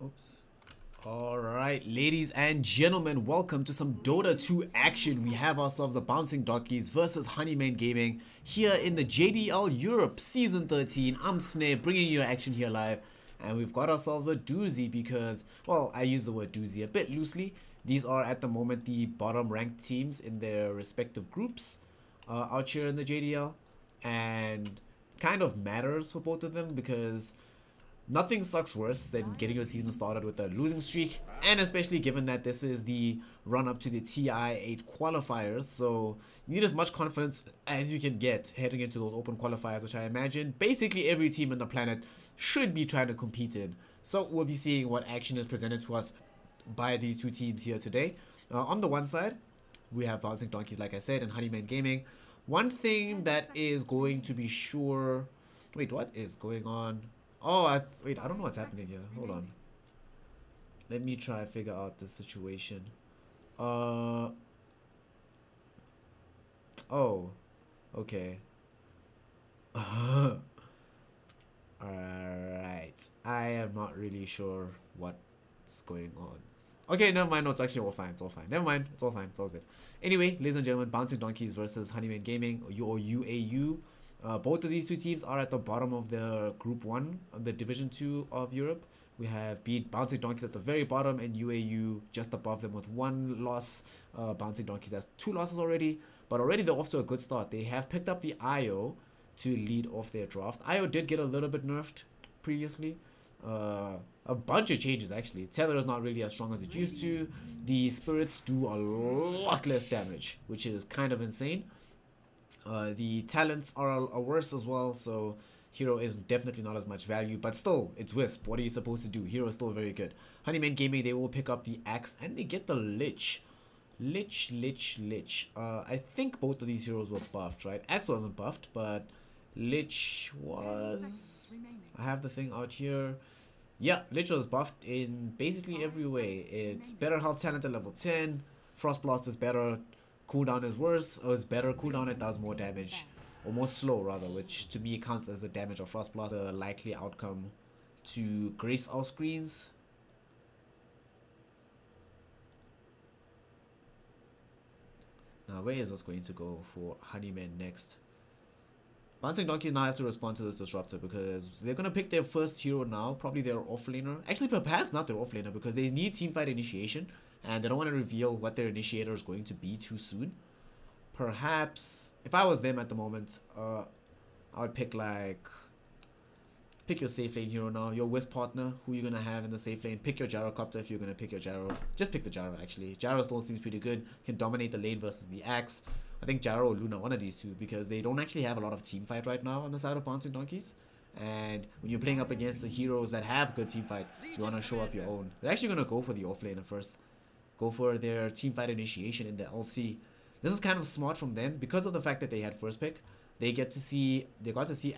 Oops. Alright, ladies and gentlemen, welcome to some Dota 2 action. We have ourselves the Bouncing Donkeys versus Honeyman Gaming here in the JDL Europe Season 13. I'm Snare, bringing you action here live. And we've got ourselves a doozy because, well, I use the word doozy a bit loosely. These are at the moment the bottom ranked teams in their respective groups out here in the JDL. And kind of matters for both of them because nothing sucks worse than getting your season started with a losing streak, and especially given that this is the run up to the TI8 qualifiers, so you need as much confidence as you can get heading into those open qualifiers, which I imagine basically every team on the planet should be trying to compete in. So we'll be seeing what action is presented to us by these two teams here today. On the one side, we have Bouncing Donkeys, like I said, and Honeyman Gaming. One thing that is going to be sure... Wait, what is going on? Oh, wait, I don't know what's happening here. Hold on. Let me try to figure out the situation. Oh, okay. Alright. I am not really sure what's going on. Okay, never mind. No, it's actually all fine. It's all fine. Never mind. It's all fine. It's all good. Anyway, ladies and gentlemen, Bouncing Donkeys versus Honeyman Gaming, or UAU. Both of these two teams are at the bottom of the Group 1 of the Division 2 of Europe. We have Bouncing Donkeys at the very bottom and UAU just above them with one loss. Bouncing Donkeys has 2 losses already, but already they're off to a good start. They have picked up the IO to lead off their draft. IO did get a little bit nerfed previously. A bunch of changes actually. Tether is not really as strong as it used to. The spirits do a lot less damage, which is kind of insane. The talents are worse as well, so Hero is definitely not as much value, but still, it's Wisp. What are you supposed to do? Hero is still very good. Honeyman Gaming, they will pick up the Axe, and they get the Lich. Lich. I think both of these heroes were buffed, right? Axe wasn't buffed, but Lich was... I have the thing out here. Yeah, Lich was buffed in basically every way. It's better health talent at level 10. Frost Blast is better. Cooldown is worse, or is better. Cooldown, it does more damage, or more slow rather, which to me counts as the damage of Frost Blast. The likely outcome to grace our screens. Now, where is this going to go for Honeyman next? Bouncing Donkeys now have to respond to this disruptor because they're going to pick their first hero now, probably their offlaner. Actually, perhaps not their offlaner because they need teamfight initiation and they don't want to reveal what their initiator is going to be too soon. Perhaps, if I was them at the moment, I would pick your safe lane hero now, your Wisp partner, who you're going to have in the safe lane. Pick your Gyrocopter if you're going to pick your Gyro. Just pick the Gyro actually. Gyro still seems pretty good, can dominate the lane versus the Axe. I think Gyro or Luna, one of these two, because they don't actually have a lot of team fight right now on the side of Bouncing Donkeys. And when you're playing up against the heroes that have good team fight, you want to show up your own. They're actually going to go for the offlaner first. Go for their team fight initiation in the LC. This is kind of smart from them because of the fact that they had first pick. They got to see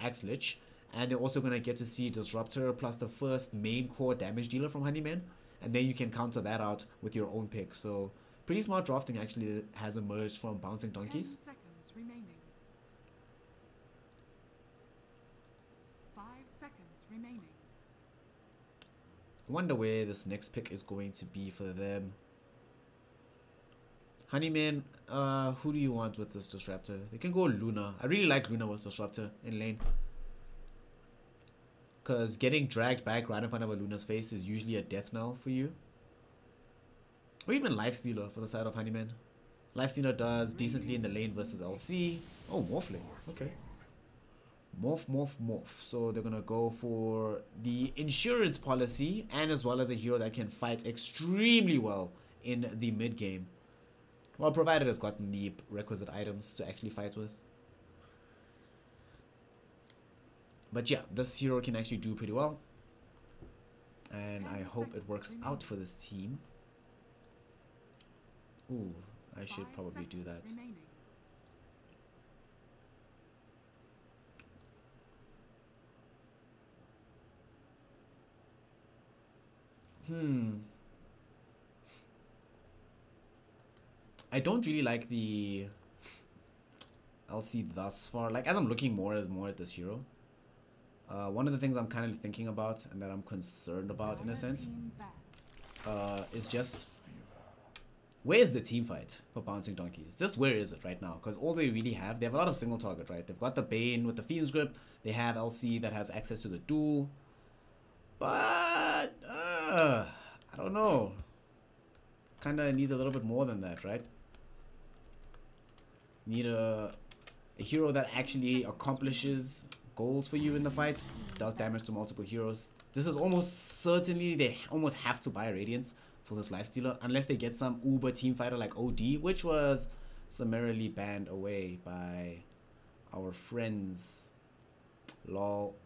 Axe Lich, and they're also going to get to see Disruptor plus the first main core damage dealer from Honeyman, and then you can counter that out with your own pick. So pretty smart drafting actually has emerged from Bouncing Donkeys. 10 seconds remaining. 5 seconds remaining. I wonder where this next pick is going to be for them. Honeyman, who do you want with this Disruptor? They can go Luna. I really like Luna with Disruptor in lane. Because getting dragged back right in front of a Luna's face is usually a death knell for you. Or even Lifestealer for the side of Honeyman. Lifestealer does decently in the lane versus LC. Oh, Morphling. Okay. Morph. So they're going to go for the insurance policy and as well as a hero that can fight extremely well in the mid game. Well, provided it's gotten the requisite items to actually fight with. But yeah, this hero can actually do pretty well. And I hope it works out for this team. Ooh, I should probably do that. I don't really like the LC thus far. Like, as I'm looking more at this hero, One of the things I'm kind of thinking about and that I'm concerned about in a Dire sense team ban. is just where is the team fight for Bouncing Donkeys? Just where is it right now? Because all they really have, they have a lot of single target, right? They've got the Bane with the Fiend's Grip. They have LC that has access to the duel. But, I don't know. Kind of needs a little bit more than that, right? Need a hero that actually accomplishes goals for you in the fight, does damage to multiple heroes. This is almost certainly, they almost have to buy Radiance for this lifestealer unless they get some uber team fighter like OD, which was summarily banned away by our friends. Lol.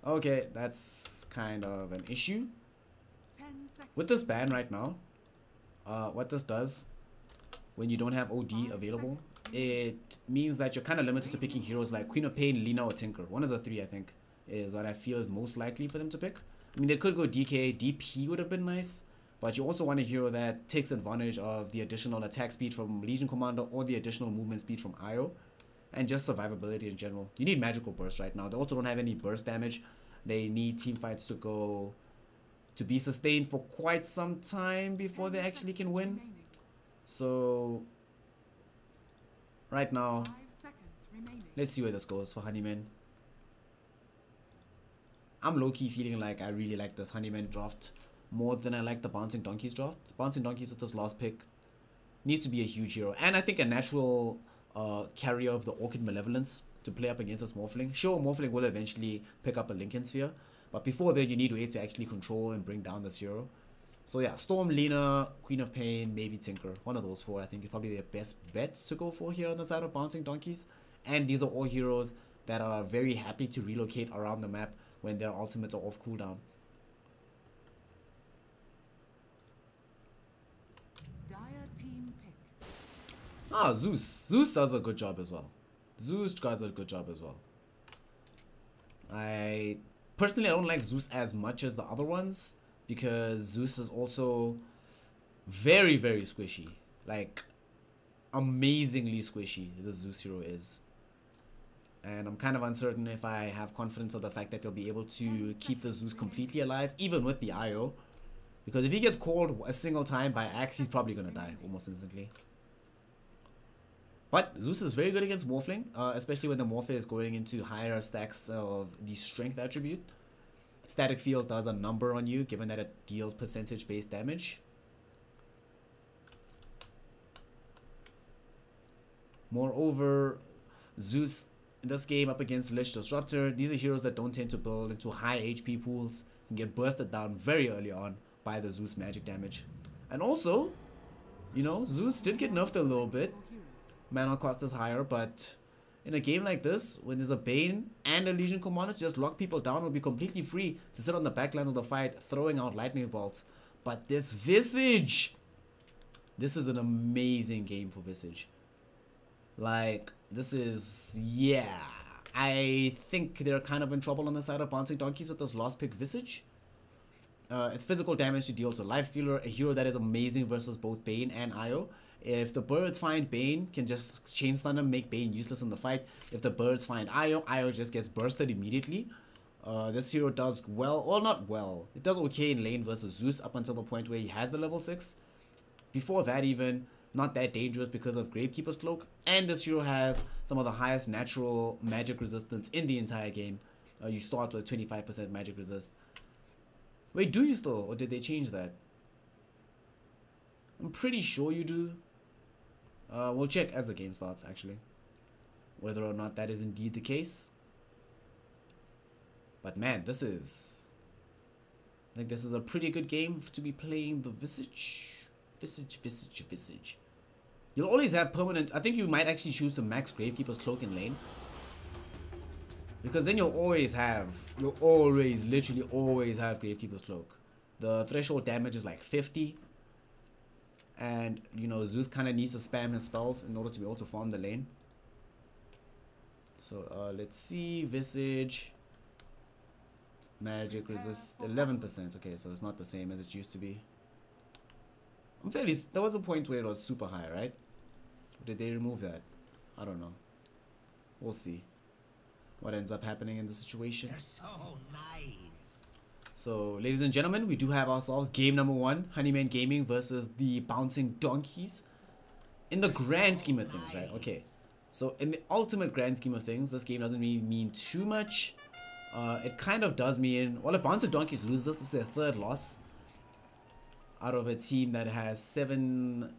Okay, that's kind of an issue 10 seconds. with this ban right now. What this does when you don't have OD available, it means that you're kind of limited to picking heroes like Queen of Pain, Lina, or Tinker. One of the three, I think, is what I feel is most likely for them to pick. I mean, they could go DK, DP would have been nice, but you also want a hero that takes advantage of the additional attack speed from Legion Commander or the additional movement speed from IO, and just survivability in general. You need magical burst right now. They also don't have any burst damage. They need team fights to be sustained for quite some time before they actually can win. So right now, 5 seconds remaining. let's see where this goes for Honeyman. I'm low-key feeling like I really like this Honeyman draft more than I like the Bouncing Donkeys draft. Bouncing Donkeys with this last pick needs to be a huge hero. And I think a natural carrier of the Orchid Malevolence to play up against a Morphling. Sure, Morphling will eventually pick up a Lincoln Sphere, but before then you need ways to actually control and bring down this hero. So yeah, Storm, Lina, Queen of Pain, maybe Tinker. One of those four I think is probably their best bets to go for here on the side of Bouncing Donkeys. And these are all heroes that are very happy to relocate around the map when their ultimates are off cooldown. Dire team pick. Ah, Zeus. Zeus does a good job as well. Zeus does a good job as well. I personally don't like Zeus as much as the other ones because Zeus is also very, very squishy. Like, amazingly squishy, the Zeus hero is. And I'm kind of uncertain if I have confidence of the fact that they'll be able to keep the Zeus completely alive, even with the IO. Because if he gets called a single time by Axe, he's probably going to die almost instantly. But Zeus is very good against Morphling, especially when the Morph is going into higher stacks of the strength attribute. Static Field does a number on you, given that it deals percentage-based damage. Moreover, Zeus in this game up against Lich Disruptor, these are heroes that don't tend to build into high HP pools, can get bursted down very early on by the Zeus magic damage. And also, you know, Zeus did get nerfed a little bit. Mana cost is higher, but in a game like this, when there's a Bane and a Legion Commander, just lock people down will be completely free to sit on the backline of the fight, throwing out lightning bolts. But this Visage, this is an amazing game for Visage. Like, this is, yeah, I think they're kind of in trouble on the side of Bouncing Donkeys with this last pick Visage. It's physical damage to deal to Lifestealer, a hero that is amazing versus both Bane and IO. If the birds find Bane, can just Chain Stun him, make Bane useless in the fight. If the birds find IO, IO just gets bursted immediately. This hero does well, or not well, it does okay in lane versus Zeus up until the point where he has the level 6. Before that even, not that dangerous because of Gravekeeper's Cloak. And this hero has some of the highest natural magic resistance in the entire game. You start with 25% magic resist. Wait, do you still? Or did they change that? I'm pretty sure you do. We'll check as the game starts, actually, whether or not that is indeed the case. But man, I think this is a pretty good game to be playing the Visage. Visage. You'll always have permanent. I think you might actually choose to max Gravekeeper's Cloak in lane, because then you'll literally always have Gravekeeper's Cloak. The threshold damage is like 50. And, you know, Zeus kind of needs to spam his spells in order to be able to farm the lane. So, let's see. Visage. Magic resist 11%. Okay, so it's not the same as it used to be. There was a point where it was super high, right? Or did they remove that? I don't know. We'll see what ends up happening in the situation. They're so nice. So, ladies and gentlemen, we do have ourselves game number 1, Honeyman Gaming versus the Bouncing Donkeys. In the grand scheme of things, right? Okay. So, in the ultimate grand scheme of things, this game doesn't really mean too much. It kind of does mean, well, if Bouncing Donkeys lose this is their 3rd loss out of a team that has 7,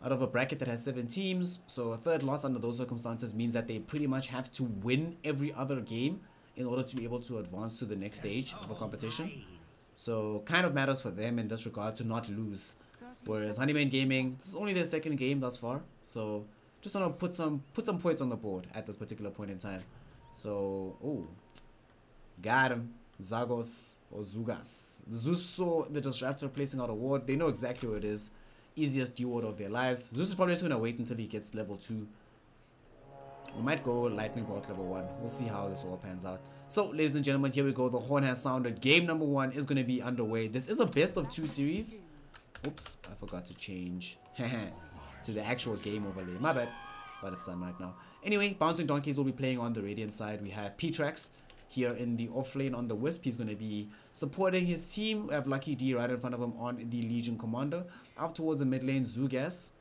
out of a bracket that has 7 teams. So, a 3rd loss under those circumstances means that they pretty much have to win every other game in order to be able to advance to the next stage of the competition. So kind of matters for them in this regard to not lose. Whereas Honeyman Gaming, this is only their 2nd game thus far. So just want to put some points on the board at this particular point in time. So, oh, got him. Zagos or Zugas. Zeus saw the Disruptor placing out a ward. They know exactly what it is. Easiest duo of their lives. Zeus is probably just going to wait until he gets level 2. We might go Lightning Bolt level 1. We'll see how this all pans out. So, ladies and gentlemen, here we go. The horn has sounded. Game number 1 is going to be underway. This is a best of 2 series. Oops, I forgot to change to the actual game overlay. My bad, but it's done right now. Anyway, Bouncing Donkeys will be playing on the Radiant side. We have P-Trax here in the off lane on the Wisp. He's going to be supporting his team. We have Lucky D right in front of him on the Legion Commander. Up towards the mid lane, Zugas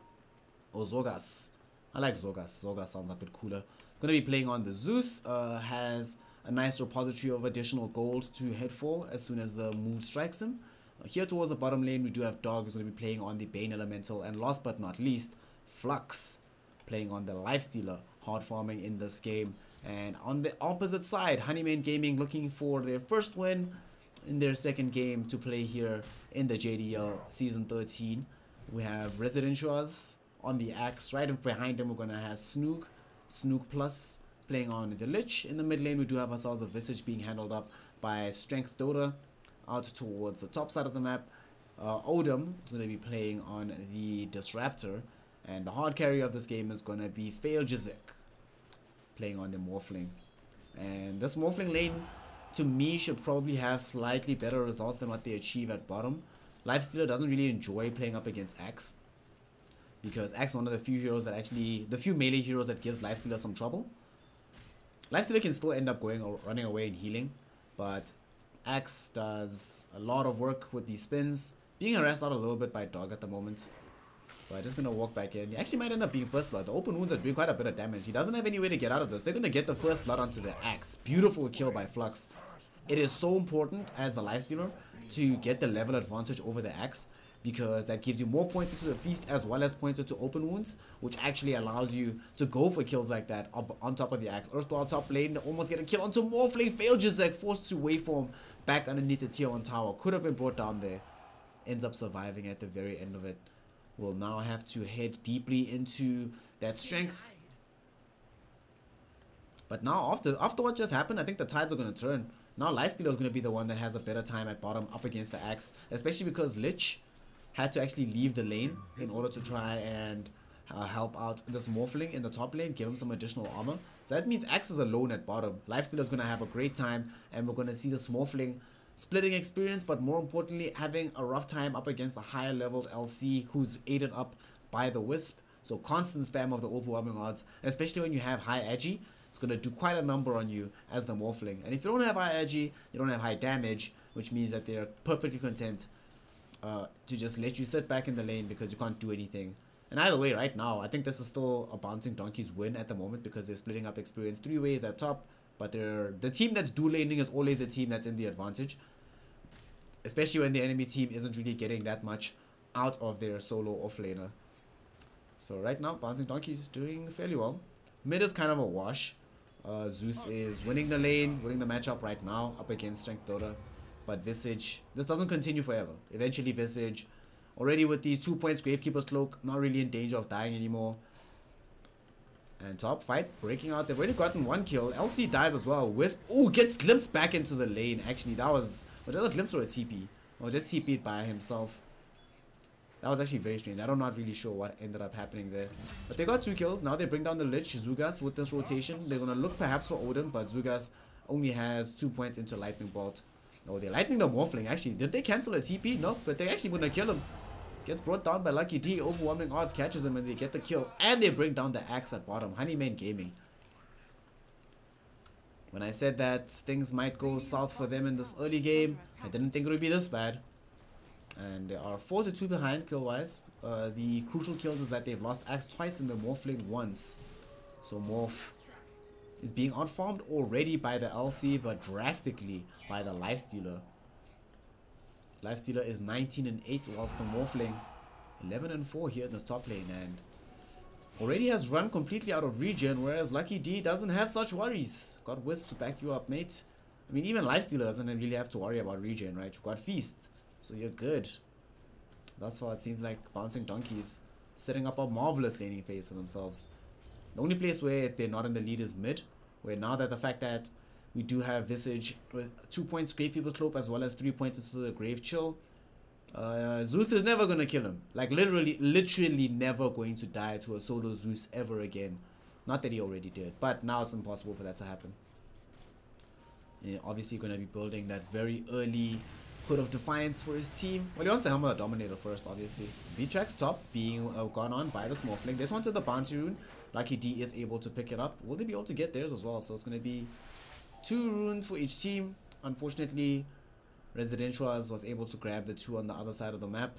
or Zogas. I like Zogas. Zogas sounds a bit cooler. Going to be playing on the Zeus. Has a nice repository of additional gold to head for as soon as the moon strikes him. Here towards the bottom lane, we do have Dog, who's going to be playing on the Bane Elemental. And last but not least, Flux, playing on the Lifestealer, hard farming in this game. And on the opposite side, Honeyman Gaming looking for their 1st win in their 2nd game to play here in the JDL Season 13. We have Residentials on the axe. Right behind him, we're going to have Snook Plus playing on the Lich. In the mid lane, we do have ourselves a Visage being handled up by Strength Dota out towards the top side of the map. Odom is going to be playing on the Disruptor. And the hard carry of this game is going to be Failjizik playing on the Morphling. And this Morphling lane, to me, should probably have slightly better results than what they achieve at bottom. Lifestealer doesn't really enjoy playing up against Axe, because Axe is one of the few heroes that actually, the few melee heroes that gives Lifestealer some trouble. Lifestealer can still end up running away and healing, but Axe does a lot of work with these spins. Being harassed out a little bit by Dog at the moment, but just gonna walk back in. He actually might end up being first blood. The open wounds are doing quite a bit of damage. He doesn't have any way to get out of this. They're gonna get the first blood onto the Axe. Beautiful kill by Flux. It is so important as the Lifestealer to get the level advantage over the Axe, because that gives you more points into the feast as well as points into open wounds, which actually allows you to go for kills like that on top of the Axe. Erstwhile top lane, almost get a kill onto Morphling. Failjizik forced to waveform back underneath the tier 1 tower. Could have been brought down there. Ends up surviving at the very end of it. Will now have to head deeply into that strength. But now after what just happened, I think the tides are going to turn. Now Lifestealer is going to be the one that has a better time at bottom up against the Axe, especially because Lich had to actually leave the lane in order to try and help out this Morphling in the top lane, give him some additional armor. So that means Axe is alone at bottom. Lifestealer is going to have a great time, and we're going to see this Morphling splitting experience, but more importantly, having a rough time up against the higher leveled LC who's aided up by the Wisp. So constant spam of the overwhelming odds, especially when you have high agi. It's going to do quite a number on you as the Morphling. And if you don't have high agi, you don't have high damage, which means that they're perfectly content to just let you sit back in the lane because you can't do anything. And either way, right now, I think this is still a Bouncing Donkeys win at the moment, because they're splitting up experience 3 ways at top. But the team that's dual laning is always the team that's in the advantage, especially when the enemy team isn't really getting that much out of their solo offlaner. So right now, Bouncing Donkeys is doing fairly well. Mid is kind of a wash. Zeus is winning the lane, winning the matchup right now up against Strength Dota. But Visage, this doesn't continue forever. Eventually Visage, already with these 2 points, Gravekeeper's Cloak, not really in danger of dying anymore. And top fight breaking out. They've already gotten 1 kill. LC dies as well. Wisp, oh, gets glimpsed back into the lane. Actually, that was a glimpse or a TP? Or just TP'd by himself. That was actually very strange. I'm not really sure what ended up happening there. But they got 2 kills. Now they bring down the Lich, Zugas, with this rotation. They're going to look perhaps for Odin, but Zugas only has 2 points into Lightning Bolt. Oh, they're lightning the Morphling, actually. Did they cancel a TP? No, but they're actually going to kill him. Gets brought down by Lucky D. Overwhelming odds catches him and they get the kill. And they bring down the axe at bottom. Honeyman Gaming. When I said that things might go south for them in this early game, I didn't think it would be this bad. And they are 4-2 behind kill-wise. The crucial kills is that they've lost axe twice and the Morphling once. So Morph is being outfarmed already by the LC, but drastically by the Lifestealer. Lifestealer is 19-8, whilst the Morphling 11-4 here in this top lane, and already has run completely out of regen, whereas Lucky D doesn't have such worries. Got Wisp to back you up, mate. I mean, even Lifestealer doesn't really have to worry about regen, right? You've got Feast, so you're good. Thus far, it seems like Bouncing Donkeys setting up a marvelous laning phase for themselves. The only place where they're not in the lead is mid, where now that the fact that we do have Visage with 2 points Grave Fever Slope as well as 3 points into the Grave Chill. Zeus is never going to kill him. Like literally never going to die to a solo Zeus ever again. Not that he already did, but now it's impossible for that to happen. Yeah, obviously going to be building that very early Hood of Defiance for his team. Well, he wants the Helmet of Dominator first, obviously. B-Track's top being gone on by the Smurfling. This one to the Bounty Rune. Lucky D is able to pick it up. Will they be able to get theirs as well? So it's going to be 2 runes for each team. Unfortunately, Residential was able to grab the 2 on the other side of the map.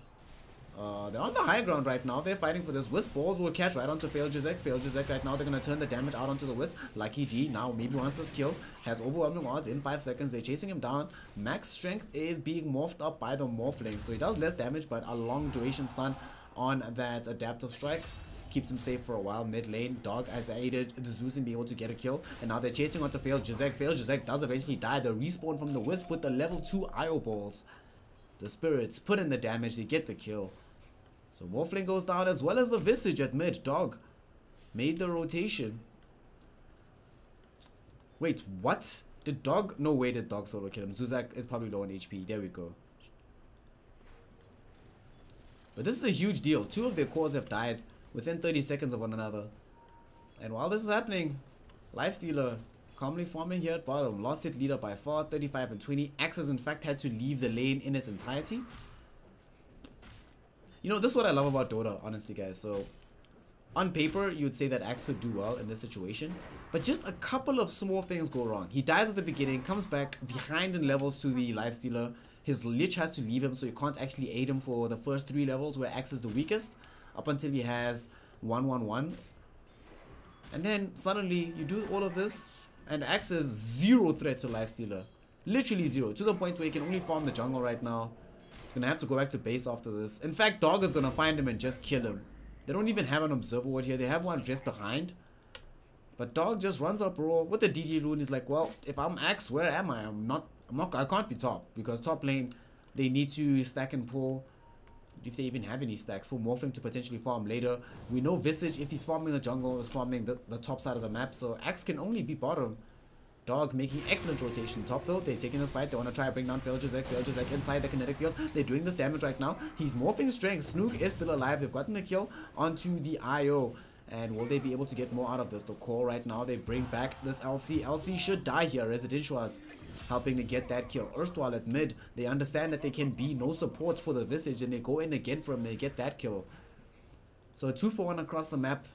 They're on the high ground right now. They're fighting for this. Wisp balls will catch right onto Fail Jizek. Fail Jizek right now. They're going to turn the damage out onto the Wisp. Lucky D now maybe wants this kill. Has overwhelming odds in 5 seconds. They're chasing him down. Max strength is being morphed up by the Morphling. So he does less damage, but a long duration stun on that adaptive strike keeps him safe for a while. Mid lane, Dog has aided the Zeus in being able to get a kill, and now they're chasing onto Fail Jizek. Fail Jizek does eventually die. The respawn from the Wisp with the level 2 IO balls. The spirits put in the damage, they get the kill. So Morphling goes down as well as the Visage at mid. Dog made the rotation. Wait, what? Did Dog? No way did Dog solo kill him. Zuzak is probably low on HP. There we go. But this is a huge deal. 2 of their cores have died within 30 seconds of one another. And while this is happening, Lifestealer calmly farming here at bottom. Lost hit leader by far, 35-20. Axe has in fact had to leave the lane in its entirety. You know, this is what I love about Dota, honestly, guys. So, on paper, you'd say that Axe could do well in this situation. But just a couple of small things go wrong. He dies at the beginning, comes back behind in levels to the Lifestealer. His Lich has to leave him, so you can't actually aid him for the first 3 levels where Axe is the weakest. Up until he has 1-1-1. And then, suddenly, you do all of this, and Axe is 0 threat to Lifestealer. Literally 0. To the point where he can only farm the jungle right now. Gonna have to go back to base after this. In fact, Dog is gonna find him and just kill him. They don't even have an observer ward here. They have one just behind. But Dog just runs up raw with the DD rune. He's like, well, if I'm Axe, where am I? I can't be top, because top lane they need to stack and pull. If they even have any stacks for Morphling to potentially farm later. We know Visage, if he's farming the jungle, is farming the top side of the map. So Axe can only be bottom. Dog making excellent rotation. Top though, they're taking this fight. They want to try to bring down Fail Jizek. Fail Jizek inside the kinetic field. They're doing this damage right now. He's morphing strength. Snook is still alive. They've gotten the kill onto the IO. And will they be able to get more out of this? The core right now, they bring back this LC. LC should die here. Residential was helping to get that kill. Erstwhile at mid, they understand that they can be no support for the Visage, and they go in again for him. They get that kill. So a 2-for-1 across the map.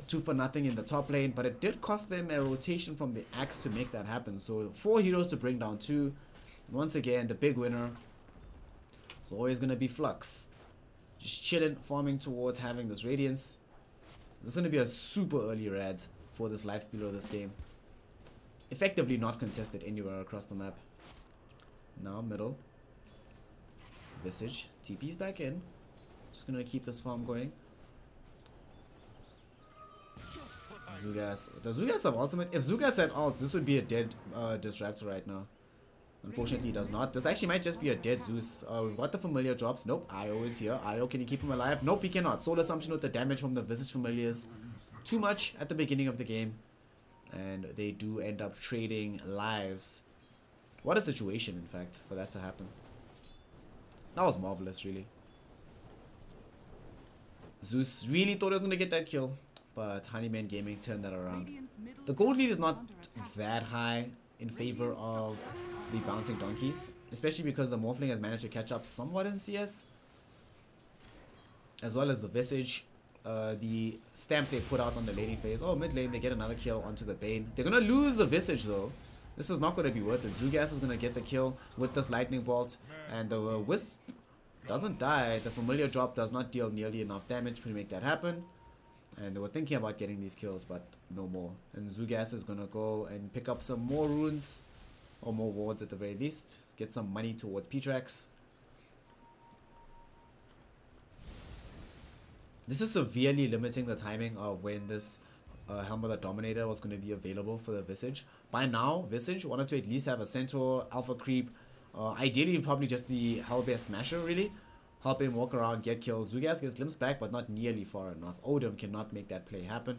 2-for-0 in the top lane, but it did cost them a rotation from the Axe to make that happen. So 4 heroes to bring down 2. Once again, the big winner is always going to be Flux. Just chilling, farming towards having this Radiance. This is going to be a super early red for this Lifestealer of this game. Effectively not contested anywhere across the map. Now middle. Visage. TP's back in. Just going to keep this farm going. Zugas. Does Zugas have ultimate? If Zugas had ult, this would be a dead Disruptor right now. Unfortunately, he does not. This actually might just be a dead Zeus. We've got the familiar drops. Nope. IO is here. IO, can you keep him alive? Nope, he cannot. Soul Assumption with the damage from the Visage Familiars. Too much at the beginning of the game. And they do end up trading lives. What a situation, in fact, for that to happen. That was marvelous, really. Zeus really thought he was going to get that kill. But Honeyman Gaming turned that around. The gold lead is not that high in favor of the Bouncing Donkeys, especially because the Morphling has managed to catch up somewhat in CS. as well as the Visage. The stamp they put out on the laning phase. Oh, mid lane, they get another kill onto the Bane. They're going to lose the Visage though. This is not going to be worth it. Zugas is going to get the kill with this lightning bolt. And the Wisp doesn't die. The familiar drop does not deal nearly enough damage to make that happen. And they were thinking about getting these kills, but no more. And Zugas is going to go and pick up some more runes. Or more wards at the very least. Get some money towards P-Trax. This is severely limiting the timing of when this Helm of the Dominator was going to be available for the Visage. By now, Visage wanted to at least have a Centaur, Alpha Creep. Ideally, probably just the Hellbear Smasher, really. Help him walk around, get kills. Zugas gets glimpsed back, but not nearly far enough. Odom cannot make that play happen.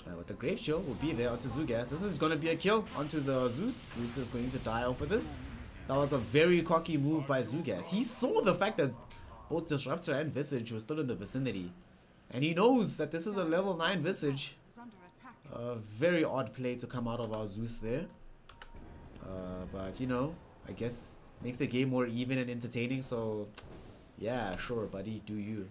But the Grave Chill will be there onto Zugas. This is going to be a kill onto the Zeus. Zeus is going to die over this. That was a very cocky move by Zugas. He saw the fact that both Disruptor and Visage were still in the vicinity. And he knows that this is a level 9 Visage. A very odd play to come out of our Zeus there. But, you know, I guess makes the game more even and entertaining. So, yeah, sure, buddy, do you.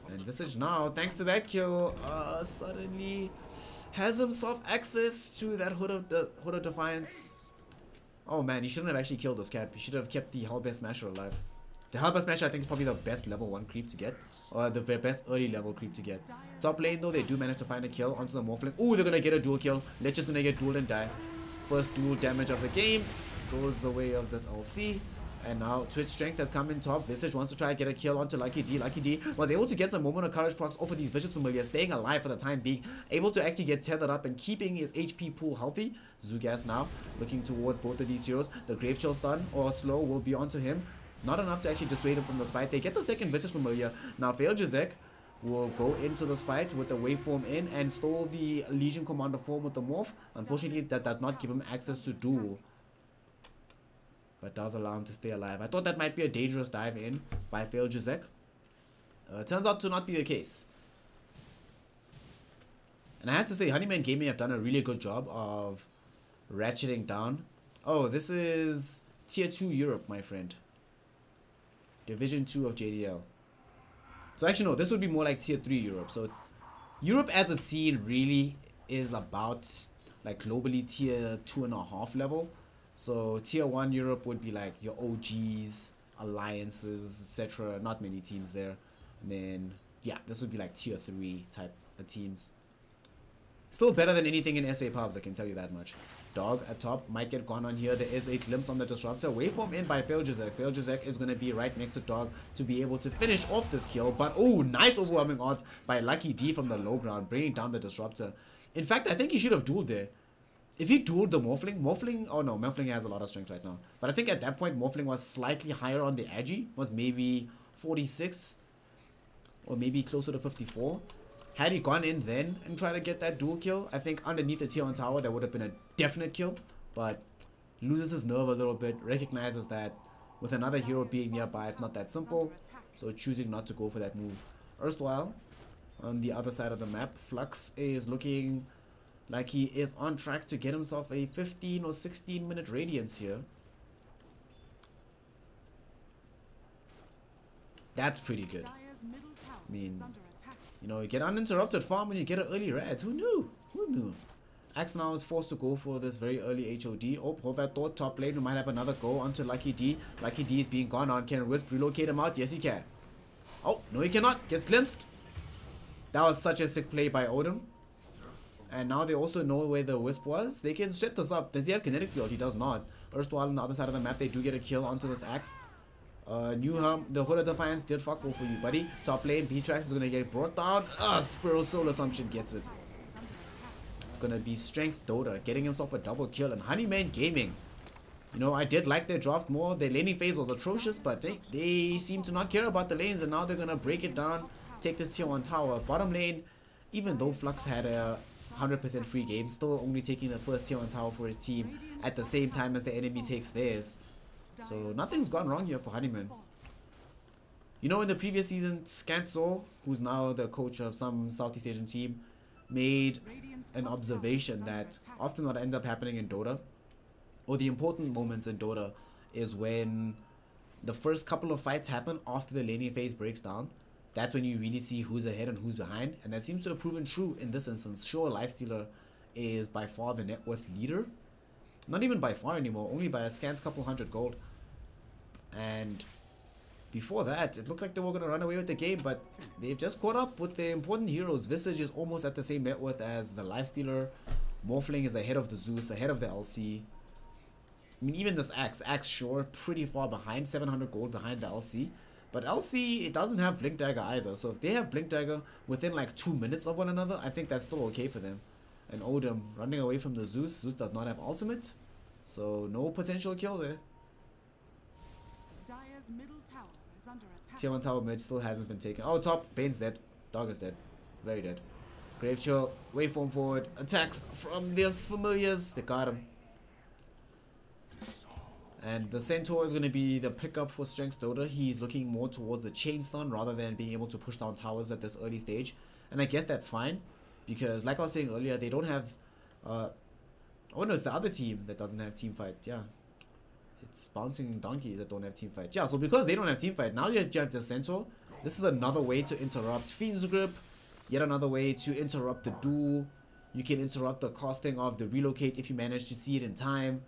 And Visage now, thanks to that kill, suddenly has himself access to that Hood of Defiance. Oh man, he shouldn't have actually killed this cap. He should have kept the Hellbear Smasher alive. The Hellbear Smasher, I think, is probably the best level 1 creep to get. Or the very best early level creep to get. Top lane, though, they do manage to find a kill onto the Morphling. Ooh, they're going to get a dual kill. Lich is going to get dueled and die. First dual damage of the game. Goes the way of this LC. And now Twitch Strength has come in top. Visage wants to try and get a kill onto Lucky D. Lucky D was able to get some Moment of Courage procs off of these Vicious Familiars, staying alive for the time being. Able to actually get tethered up and keeping his HP pool healthy. Zugas now looking towards both of these heroes. The Grave Chill stun or slow will be onto him. Not enough to actually dissuade him from this fight. They get the second Vicious Familiar. Now Fail Jazek will go into this fight with the waveform in and stole the Legion Commander form with the Morph. Unfortunately, that does not give him access to duel, but does allow him to stay alive. I thought that might be a dangerous dive in by Fail Jazek. Turns out to not be the case. And I have to say, Honeyman Gaming have done a really good job of ratcheting down. Oh, this is Tier 2 Europe, my friend. Division 2 of JDL. So actually no, this would be more like Tier 3 Europe. So Europe as a scene really is about like globally Tier 2.5 level. So Tier 1 Europe would be like your OGs, alliances, etc. Not many teams there. And then, yeah, this would be like Tier 3 type of teams. Still better than anything in SA pubs, I can tell you that much. Dog at top might get gone on here. There is a glimpse on the Disruptor. Waveform in by Fail Jazek. Fail Jazek is going to be right next to Dog to be able to finish off this kill. But, oh, nice overwhelming odds by Lucky D from the low ground, bringing down the Disruptor. In fact, I think he should have dueled there. If he dueled the Morphling, oh no, Morphling has a lot of strength right now. But I think at that point, Morphling was slightly higher on the Agi, was maybe 46, or maybe closer to 54. Had he gone in then and tried to get that dual kill, I think underneath the tier 1 tower, that would have been a definite kill. But loses his nerve a little bit, recognizes that with another hero being nearby, it's not that simple. So choosing not to go for that move. Erstwhile, on the other side of the map, Flux is looking like he is on track to get himself a 15 or 16 minute radiance here. That's pretty good. I mean, you know, you get uninterrupted farm and you get an early red. Who knew? Who knew? Axe now is forced to go for this very early HOD. Oh, hold that thought. Top lane, we might have another go onto Lucky D. Lucky D is being gone on. Can Wisp relocate him out? Yes, he can. Oh, no, he cannot. Gets glimpsed. That was such a sick play by Odom. And now they also know where the Wisp was. They can set this up. Does he have kinetic field? He does not. Erstwhile on the other side of the map, they do get a kill onto this Axe. The Hood of Defiance did fuck all for you, buddy. Top lane, P-Trax is going to get brought down. Spiral Soul Assumption gets it. It's going to be Strength Dota, getting himself a double kill. And Honeyman Gaming, you know, I did like their draft more. Their laning phase was atrocious, but they seem to not care about the lanes. And now they're going to break it down, take this tier 1 tower. Bottom lane, even though Flux had a 100% free game, still only taking the first tier 1 tower for his team at the same time as the enemy takes theirs. So nothing's gone wrong here for Honeyman. You know, in the previous season, Scanso, who's now the coach of some Southeast Asian team, made an observation that often what ends up happening in Dota, or the important moments in Dota, is when the first couple of fights happen after the laning phase breaks down. That's when you really see who's ahead and who's behind, and that seems to have proven true in this instance. Sure, Lifestealer is by far the net worth leader. Not even by far anymore, only by a scant couple hundred gold. And before that, it looked like they were going to run away with the game, but they've just caught up with the important heroes. Visage is almost at the same net worth as the Lifestealer. Morphling is ahead of the Zeus, ahead of the LC. I mean, even this Axe, sure, pretty far behind, 700 gold behind the LC. But LC, it doesn't have Blink Dagger either, so if they have Blink Dagger within like 2 minutes of one another, I think that's still okay for them. And Odin running away from the Zeus. Zeus does not have ultimate, so no potential kill there. Dire's middle tower is under attack. Tier 1 tower mid still hasn't been taken. Oh, top, Bane's dead. Dog is dead. Very dead. Grave Chill, waveform forward, attacks from the familiars. They got him. And the Centaur is going to be the pickup for Strength Dota. He's looking more towards the chain stun rather than being able to push down towers at this early stage. And I guess that's fine, because like I was saying earlier, they don't have... oh no, it's the other team that doesn't have team fight. Yeah. It's Bouncing Donkeys that don't have team fight. Yeah, so because they don't have team fight, now you have the Centaur. This is another way to interrupt Fiend's Grip. Yet another way to interrupt the duel. You can interrupt the casting of the relocate if you manage to see it in time.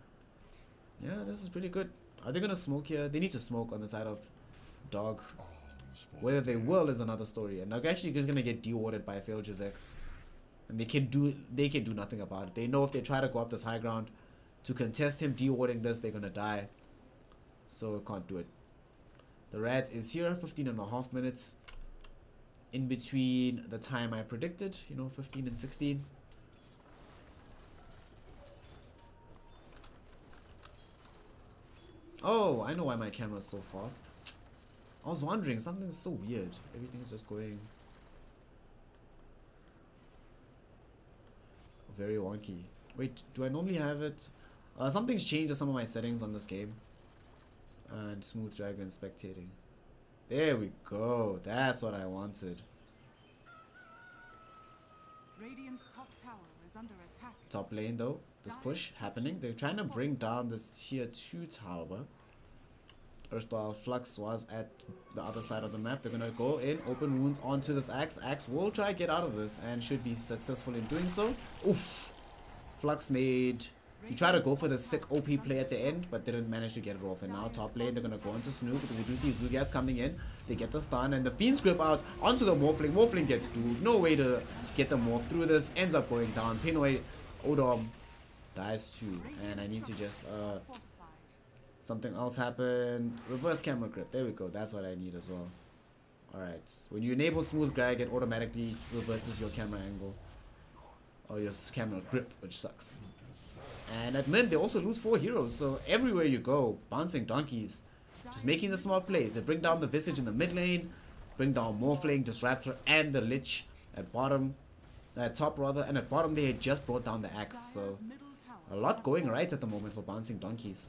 Yeah, this is pretty good. Are they gonna smoke here? They need to smoke on the side of Dog. Whether they will is another story. And Dog actually is gonna get de-warded by Fail Jizek. And they can do nothing about it. They know if they try to go up this high ground to contest him de-warding this, they're gonna die. So can't do it. The Rat is here, 15.5 minutes. In between the time I predicted, you know, 15 and 16. Oh, I know why my camera is so fast. I was wondering, something's so weird. Everything's just going very wonky. Wait, do I normally have it? Something's changed with some of my settings on this game. And Smooth Dragon spectating. There we go. That's what I wanted. Radiant's top tower is under attack. Top lane though, this push happening. They're trying to bring down this tier 2 tower. Erstwhile Flux was at the other side of the map. They're gonna go in, open wounds onto this Axe. Axe will try to get out of this and should be successful in doing so. Oof. Flux made... He tried to go for the sick OP play at the end, but didn't manage to get it off. And now top lane, they're gonna go into Snoop because we do see Zugas coming in. They get the stun and the Fiend's Grip out onto the Morphling. Morphling gets duped. No way to get the Morph through this. Ends up going down. Pinoy Odom dies too. And I need to just something else happened. Reverse camera grip. There we go. That's what I need as well. Alright. When you enable Smooth Drag, it automatically reverses your camera angle. Or your camera grip, which sucks. And at mid, they also lose 4 heroes. So everywhere you go, Bouncing Donkeys, just making the smart plays. They bring down the Visage in the mid lane, bring down Morphling, Disruptor, and the Lich at bottom. At top rather, and at bottom they had just brought down the Axe. So a lot going right at the moment for Bouncing Donkeys.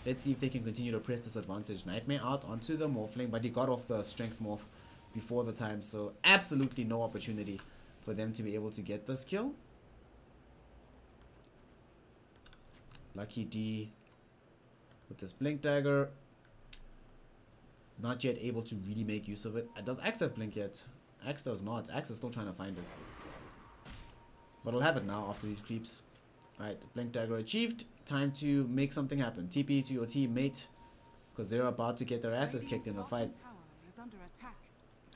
Let's see if they can continue to press this advantage. Nightmare out onto the Morphling, but he got off the Strength Morph before the time. So absolutely no opportunity for them to be able to get this kill. Lucky D with this Blink Dagger. Not yet able to really make use of it. Does Axe have Blink yet? Axe does not. Axe is still trying to find it. But I'll have it now after these creeps. Alright, Blink Dagger achieved. Time to make something happen. TP to your teammate, because they're about to get their asses kicked in a fight.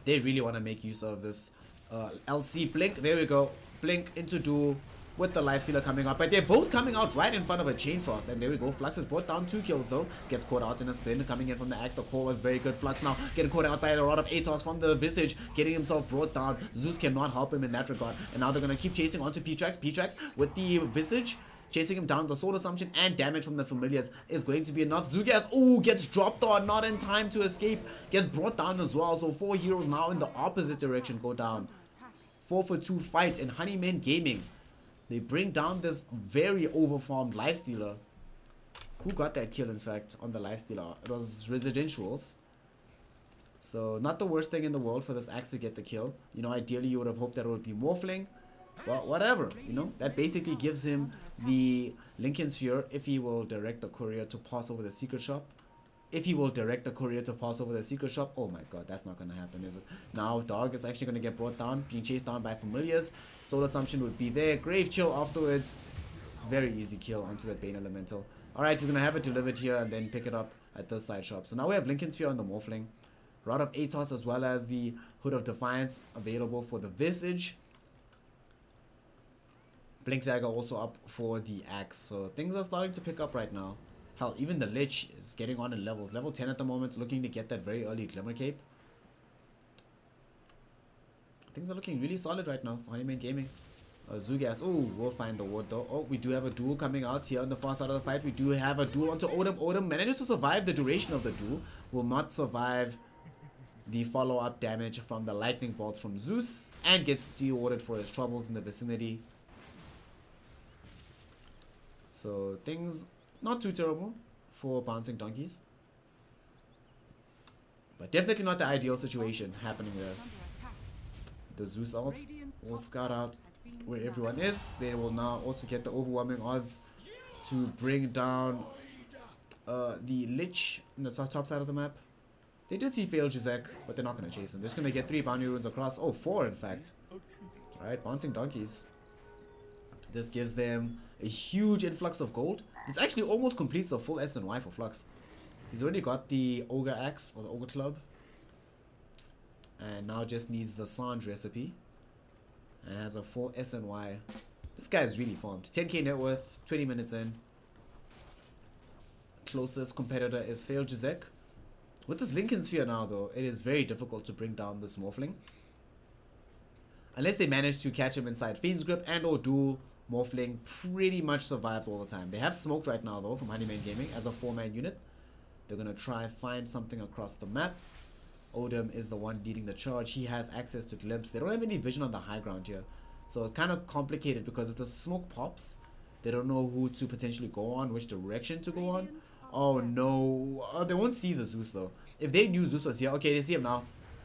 They really want to make use of this LC Blink. There we go. Blink into duel with the Lifestealer coming out. But they're both coming out right in front of a Chain Frost. And there we go. Flux has brought down 2 kills though. Gets caught out in a spin. Coming in from the Axe. The core was very good. Flux now getting caught out by a lot of ATOS from the Visage. Getting himself brought down. Zeus cannot help him in that regard. And now they're going to keep chasing onto P-Trax. P-Trax with the Visage. Chasing him down. The Sword Assumption and damage from the Familiars is going to be enough. Zugas, ooh, gets dropped on. Not in time to escape. Gets brought down as well. So 4 heroes now in the opposite direction go down. 4 for 2 fight in Honeyman Gaming. They bring down this very overfarmed Lifestealer. Who got that kill, in fact, on the Lifestealer? It was Residentials. So, not the worst thing in the world for this Axe to get the kill. You know, ideally you would have hoped that it would be Morphling. But whatever, you know. That basically gives him the Lincoln Sphere if he will direct the courier to pass over the secret shop. if he will direct the courier to pass over the secret shop. Oh my god, that's not going to happen, is it? Now dog is actually going to get brought down, being chased down by familiars. Soul Assumption would be there. Grave Chill afterwards. Very easy kill onto that Bane Elemental. Alright, he's going to have it delivered here and then pick it up at this side shop. So now we have Lincoln Sphere on the Morphling. Rod of Atos as well as the Hood of Defiance available for the Visage. Blink Dagger also up for the Axe. So things are starting to pick up right now. Hell, even the Lich is getting on in levels. Level 10 at the moment, looking to get that very early Glimmer Cape. Things are looking really solid right now for Honeyman Gaming. Zugas, oh, we'll find the ward though. Oh, we do have a duel coming out here on the far side of the fight. We do have a duel onto Odin. Odin manages to survive the duration of the duel. Will not survive the follow-up damage from the lightning bolts from Zeus. And gets steel warded for his troubles in the vicinity. So things not too terrible for Bouncing Donkeys. But definitely not the ideal situation happening there. The Zeus ult will scout out where everyone is. They will now also get the overwhelming odds to bring down the Lich in the top side of the map. They did see fail Jizek, but they're not going to chase him. They're just going to get 3 bounty runes across. Oh, 4 in fact. Alright, Bouncing Donkeys. This gives them a huge influx of gold. It actually almost completes the full S and Y for Flux. He's already got the Ogre Axe or the Ogre Club. And now just needs the Sange recipe. And has a full S and Y. This guy is really farmed. 10k net worth, 20 minutes in. Closest competitor is Fail Jizek. With this Lincoln Sphere now though, it is very difficult to bring down this Morphling. Unless they manage to catch him inside Fiend's Grip and or duel, Morphling pretty much survives all the time. They have smoked right now though from Honeyman Gaming as a 4-man unit. They're going to try and find something across the map. Odin is the one leading the charge. He has access to glimpse. They don't have any vision on the high ground here. So it's kind of complicated because if the smoke pops, they don't know who to potentially go on, which direction to go on. Oh no. They won't see the Zeus though. If they knew Zeus was here, okay, they see him now.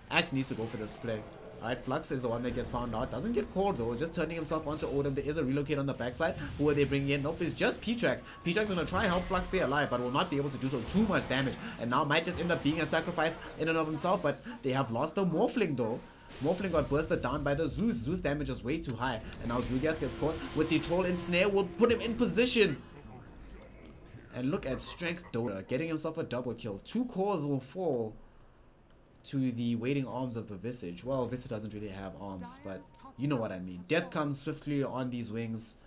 Axe needs to go for this play. Alright, Flux is the one that gets found out. Doesn't get called though, just turning himself onto Odin. There is a relocate on the backside. Who are they bringing in? Nope, it's just P-Trax. P-Trax is going to try help Flux stay alive, but will not be able to do so. Too much damage. And now might just end up being a sacrifice in and of himself, but they have lost the Morphling though. Morphling got bursted down by the Zeus. Zeus damage is way too high. And now Zugas gets caught with the Troll Ensnare. Will put him in position. And look at Strength Dota getting himself a double kill. 2 cores will fall to the waiting arms of the Visage. Well, Visage doesn't really have arms, but you know what I mean. Death comes swiftly on these wings.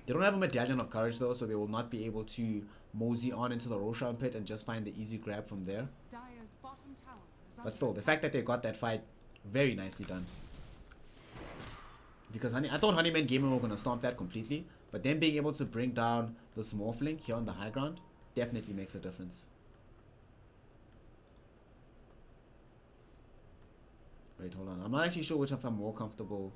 They don't have a Medallion of Courage though, so they will not be able to mosey on into the Roshan pit and just find the easy grab from there. But still, the fact that they got that fight, very nicely done. Because I thought Honeyman Gaming were going to stomp that completely, but them being able to bring down the Morphling here on the high ground definitely makes a difference. Wait, hold on. I'm not actually sure which if I'm more comfortable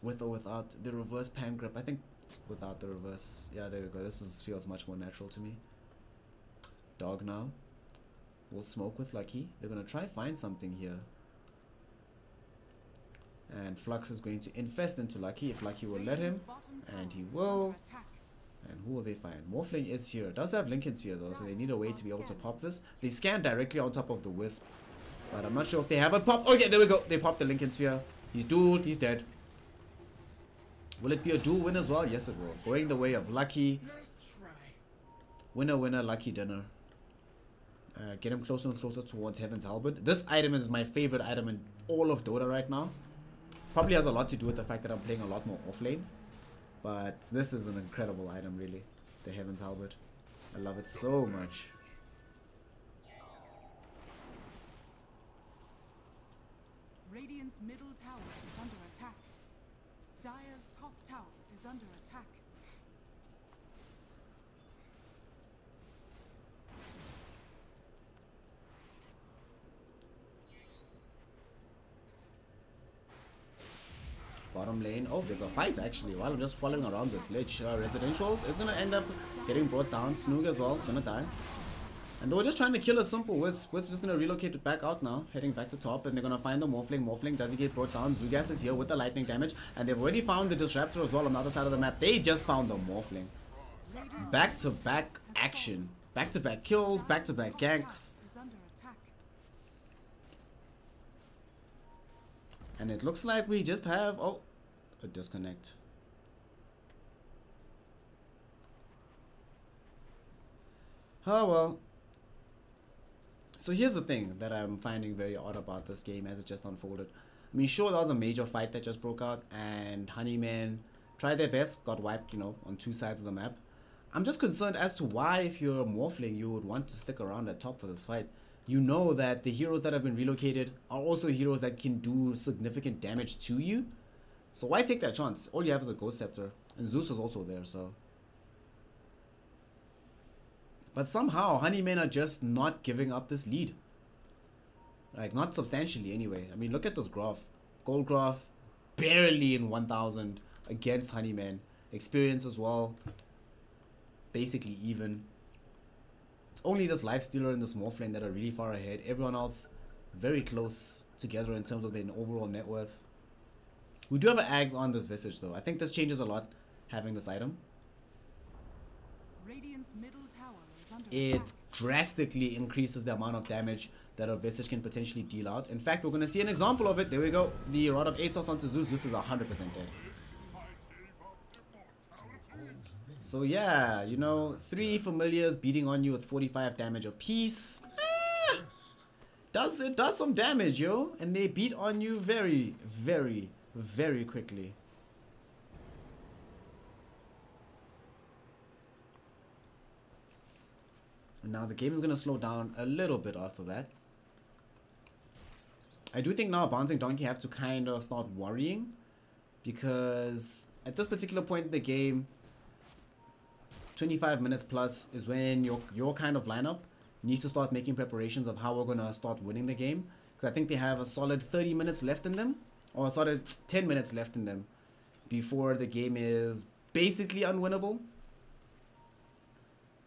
with or without the reverse pan grip. I think it's without the reverse. Yeah, there we go. Feels much more natural to me. Dog now. We'll smoke with Lucky. They're going to try find something here. And Flux is going to infest into Lucky if Lucky will let him. And he will. And who will they find? Morphling is here. It does have Lincoln Sphere though, so they need a way to be able to pop this. They scan directly on top of the Wisp. But I'm not sure if they have a pop. Oh yeah, there we go. They popped the Lincoln Sphere. He's dueled. He's dead. Will it be a duel win as well? Yes, it will. Going the way of Lucky. Winner, winner, Lucky dinner. Get him closer and closer towards Heaven's Halberd. This item is my favorite item in all of Dota right now. Probably has a lot to do with the fact that I'm playing a lot more offlane. But this is an incredible item, really. The Heaven's Halberd. I love it so much. Radiant's middle tower is under attack. Dire's top tower is under attack. Bottom lane. Oh, there's a fight actually. While I'm just following around this Lich. Residentials is going to end up getting brought down. Snoog as well is going to die. And they were just trying to kill a simple Wisp. Wisp is going to relocate it back out now. Heading back to top. And they're going to find the Morphling. Morphling does he get brought down. Zugas is here with the lightning damage. And they've already found the Disruptor as well on the other side of the map. They just found the Morphling. Back to back action. Back-to-back kills, Dire's back-to-back top tower ganks. is under attack. And it looks like we just have, oh, a disconnect. Oh well. So here's the thing that I'm finding very odd about this game as it just unfolded. I mean, sure, that was a major fight that just broke out, and Honeyman tried their best, got wiped, you know, on two sides of the map. I'm just concerned as to why, if you're a Morphling, you would want to stick around at top for this fight. You know that the heroes that have been relocated are also heroes that can do significant damage to you. So why take that chance? All you have is a Ghost Scepter, and Zeus was also there, so... But somehow, Honeymen are just not giving up this lead. Like, not substantially anyway. I mean, look at this graph. Gold graph, barely in 1000 against Honeymen. Experience as well, basically even. It's only this Lifestealer and this Morphling that are really far ahead. Everyone else, very close together in terms of their overall net worth. We do have an Ags on this Visage though. I think this changes a lot, having this item. Radiant's middle tower is under It attack. drastically increases the amount of damage that a Visage can potentially deal out. In fact, we're going to see an example of it. There we go. The Rod of Atos onto Zeus. Zeus is 100% dead. So yeah, you know, 3 familiars beating on you with 45 damage apiece. It does some damage, yo. And they beat on you very, very, very quickly. And now the game is going to slow down a little bit after that. I do think now Bouncing Donkey have to kind of start worrying, because at this particular point in the game, 25 minutes plus is when your kind of lineup needs to start making preparations of how we're going to start winning the game. Because I think they have a solid 30 minutes left in them, or a solid 10 minutes left in them before the game is basically unwinnable.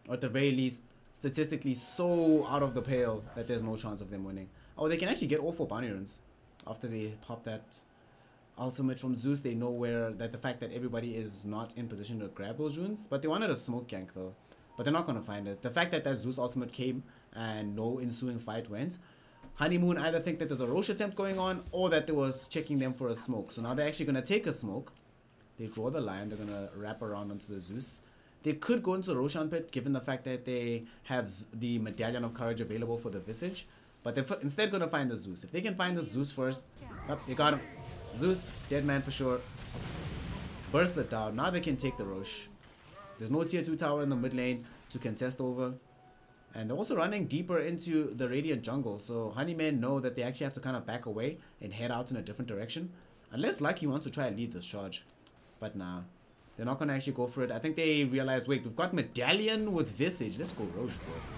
Or at the very least, statistically so out of the pale that there's no chance of them winning. Oh, they can actually get all 4 bounty runes after they pop that ultimate from Zeus. They know where that the fact that everybody is not in position to grab those runes, but they wanted a smoke gank though, but they're not gonna find it. The fact that Zeus ultimate came and no ensuing fight went, Honeymoon either think that there's a Roche attempt going on or that they was checking them for a smoke. So now they're actually gonna take a smoke. They draw the line. They're gonna wrap around onto the Zeus. They could go into the Roshan pit given the fact that they have the Medallion of Courage available for the Visage. But they're instead going to find the Zeus. If they can find the Zeus first. Oh, they got him. Zeus, dead man for sure. Burst it down. Now they can take the Roche. There's no tier 2 tower in the mid lane to contest over. And they're also running deeper into the Radiant jungle. So Honeymen know that they actually have to kind of back away and head out in a different direction. Unless Lucky wants to try and lead this charge. But nah. They're not going to actually go for it. I think they realize, wait, we've got Medallion with Visage. Let's go Roche, boys.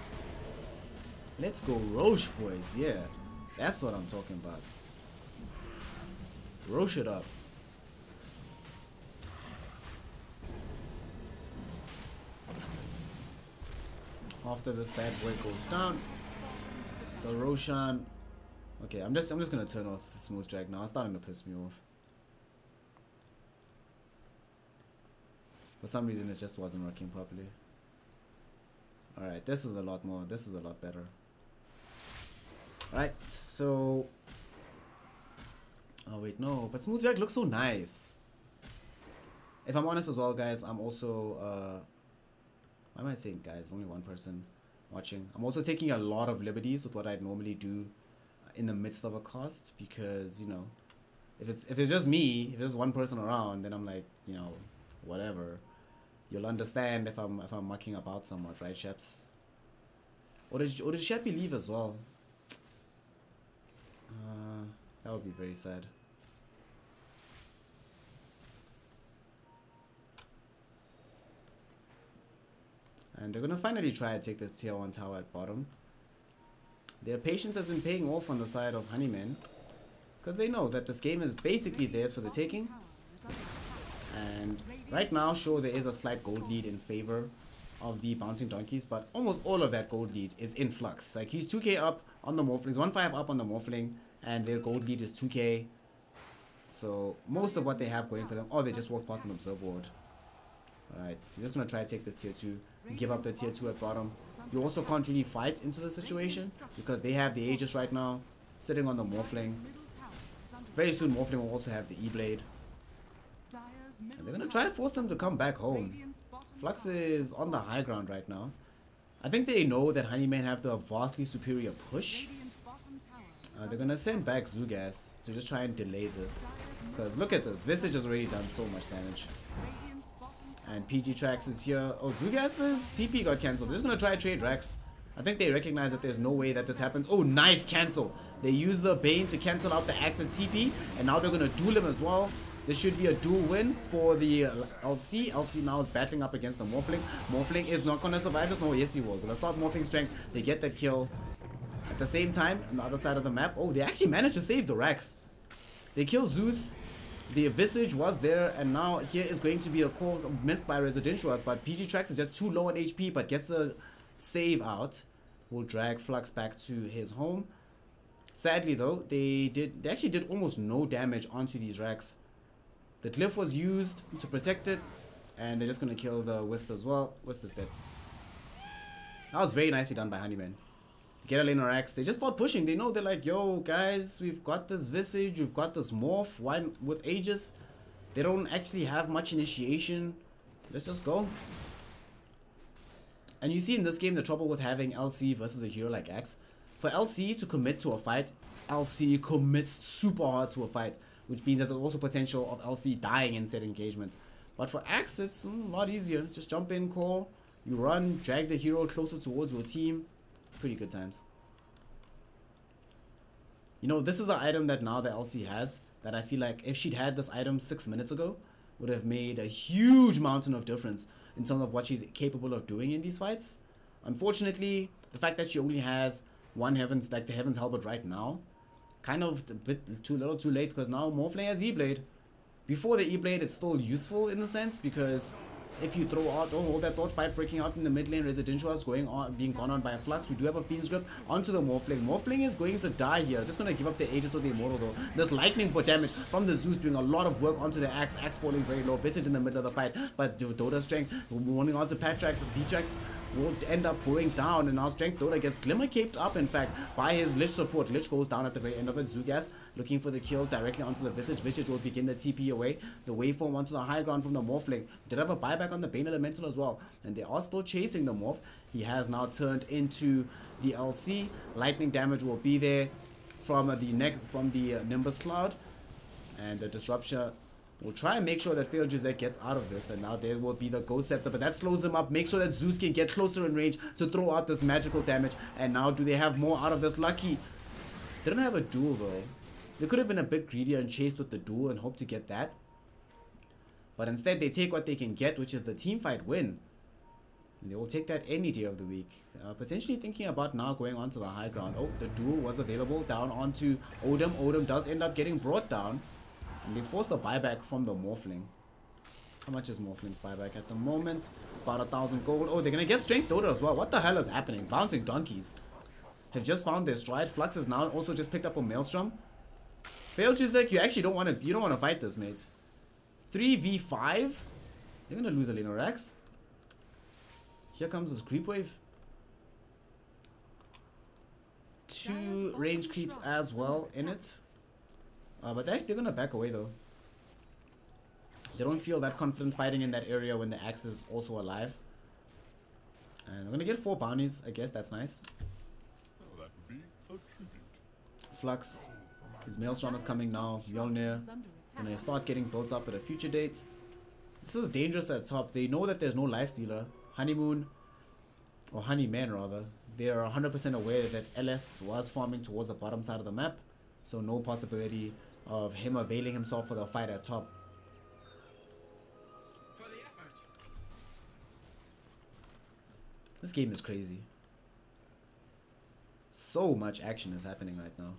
Let's go Roche, boys. Yeah, that's what I'm talking about. Roche it up. After this bad boy goes down, the Roshan. Okay, I'm just gonna turn off the smooth drag now. It's starting to piss me off. For some reason, it just wasn't working properly. Alright, this is a lot more. This is a lot better. Alright, so... Oh, wait, no. But Smooth Drag looks so nice. If I'm honest as well, guys, I'm also... why am I saying guys? Only one person watching. I'm also taking a lot of liberties with what I'd normally do in the midst of a cast. Because, you know, if it's just me, if there's one person around, then I'm like, you know, whatever. You'll understand if I'm mucking about somewhat, right, Sheps? Or did Sheppy leave as well? That would be very sad. And they're gonna finally try to take this tier 1 tower at bottom. Their patience has been paying off on the side of Honeymen, because they know that this game is basically theirs for the taking. And right now, sure, there is a slight gold lead in favor of the Bouncing Donkeys, but almost all of that gold lead is in flux. Like, he's 2k up on the Morphling, he's 1-5 up on the Morphling, and their gold lead is 2k. So most of what they have going for them, oh, they just walked past an Observe Ward. Alright, so just gonna try to take this tier 2. Give up the tier 2 at bottom. You also can't really fight into the situation because they have the Aegis right now sitting on the Morphling. Very soon Morphling will also have the E-Blade. And they're gonna try to force them to come back home. Flux is on the high ground right now. I think they know that Honeyman have the vastly superior push. They're gonna send back Zugas to just try and delay this. Because look at this, Visage has already done so much damage. And PG Trax is here. Oh, Zugas's TP got cancelled. They're just gonna try to trade Rex. I think they recognize that there's no way that this happens. Oh, nice cancel. They use the Bane to cancel out the Axe's TP. And now they're gonna duel him as well. This should be a dual win for the LC. LC now is battling up against the Morphling. Morphling is not gonna survive this. No, yes he will. Gonna start Morphling strength. They get that kill. At the same time, on the other side of the map, oh, they actually managed to save the Rex. They kill Zeus. The Visage was there, and now here is going to be a call missed by Residentials, but PG Trax is just too low on HP, but gets the save out. Will drag Flux back to his home. Sadly though, they actually did almost no damage onto these Rex. The glyph was used to protect it, and they're just gonna kill the Wisp as well. Wisp is dead. That was very nicely done by Honeyman. Get a lane or X. They just start pushing. They know they're like, yo, guys, we've got this Visage, we've got this Morph. Why with Aegis? They don't actually have much initiation. Let's just go. And you see in this game the trouble with having LC versus a hero like X. For LC to commit to a fight, LC commits super hard to a fight, which means there's also potential of LC dying in said engagement. But for X, it's a lot easier. Just jump in, call, you run, drag the hero closer towards your team. Pretty good times. You know, this is an item that now the LC has that I feel like if she'd had this item 6 minutes ago would have made a huge mountain of difference in terms of what she's capable of doing in these fights. Unfortunately, the fact that she only has one Heavens, like the Heavens Halberd right now, kind of a bit too little too late, because now Morphling has E-Blade. Before the E-Blade, it's still useful in a sense, because if you throw out, oh, hold that thought, fight breaking out in the mid lane, Residentials going on, being gone on by a Flux. We do have a Fiend's Grip onto the Morphling. Morphling is going to die here. Just going to give up the Aegis of the Immortal though. This lightning put damage from the Zeus doing a lot of work onto the Axe. Axe falling very low. Visage in the middle of the fight. But Dota's strength, running on to Patrax. B-Trax will end up going down. And now strength Dota gets Glimmer caped up, in fact, by his Lich support. Lich goes down at the very end of it. Zugas looking for the kill directly onto the Visage. Visage will begin the TP away. The waveform onto the high ground from the Morphling. Did have a buyback on the Bane Elemental as well, and they are still chasing the Morph. He has now turned into the LC. Lightning damage will be there from the Nimbus Cloud, and the Disruption will try and make sure that Fail Jizek gets out of this. And now there will be the Ghost Scepter, but that slows them up. Make sure that Zeus can get closer in range to throw out this magical damage. And now do they have more out of this? Lucky didn't have a duel though. They could have been a bit greedier and chased with the duel and hope to get that. But instead, they take what they can get, which is the team fight win. And they will take that any day of the week. Potentially thinking about now going onto the high ground. Oh, the duel was available down onto Odom. Odom does end up getting brought down. And they force the buyback from the Morphling. How much is Morphling's buyback at the moment? About 1,000 gold. Oh, they're going to get Strength Dota as well. What the hell is happening? Bouncing Donkeys have just found their stride. Flux is now also just picked up a Maelstrom. Fail Jizek, you actually don't want to fight this, mates. 3v5? They're gonna lose a lane or X. Here comes this creep wave. 2 range creeps as well in it. But they're gonna back away though. They don't feel that confident fighting in that area when the Axe is also alive. And they're gonna get 4 bounties. I guess that's nice. Flux. His Maelstrom is coming now. Mjolnir gonna start getting built up at a future date. This is dangerous at top. They know that there's no Lifestealer. Honeymoon, or Honeyman rather, they are 100% aware that LS was farming towards the bottom side of the map, so no possibility of him availing himself for the fight at top. This game is crazy. So much action is happening right now.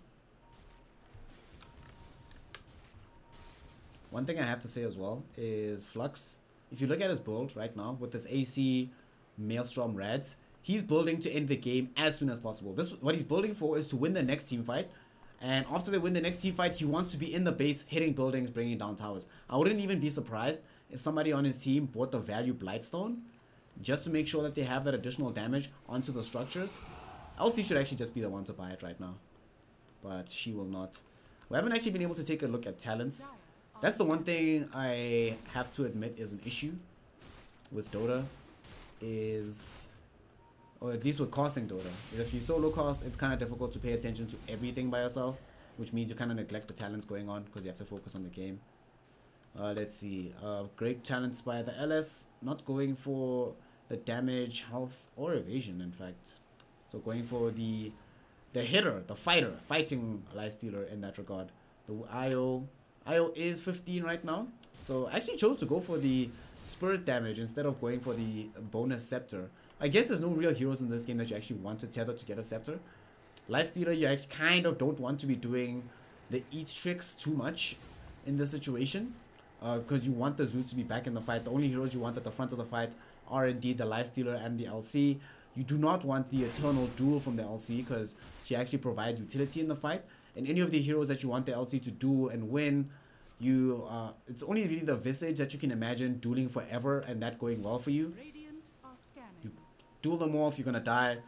One thing I have to say as well is Flux, if you look at his build right now with this AC Maelstrom Rads, he's building to end the game as soon as possible. What he's building for is to win the next team fight, and after they win the next team fight, he wants to be in the base, hitting buildings, bringing down towers. I wouldn't even be surprised if somebody on his team bought the value Blightstone, just to make sure that they have that additional damage onto the structures. LC should actually just be the one to buy it right now, but she will not. We haven't actually been able to take a look at talents. That's the one thing I have to admit is an issue with Dota, is, or at least with casting Dota, is if you solo cast, it's kind of difficult to pay attention to everything by yourself, which means you kind of neglect the talents going on because you have to focus on the game. Let's see, great talents by the LS, not going for the damage, health, or evasion in fact. So going for the hitter, the fighter, fighting lifestealer in that regard. The IO is 15 right now, so I actually chose to go for the spirit damage instead of going for the bonus scepter. I guess there's no real heroes in this game that you actually want to tether to get a scepter. Lifestealer, you actually kind of don't want to be doing the eat tricks too much in this situation, because you want the Zeus to be back in the fight. The only heroes you want at the front of the fight are indeed the Lifestealer and the LC. You do not want the Eternal Duel from the LC because she actually provides utility in the fight. And any of the heroes that you want the LC to duel and win, you it's only really the Visage that you can imagine dueling forever and that going well for you. You duel them off, you're gonna die.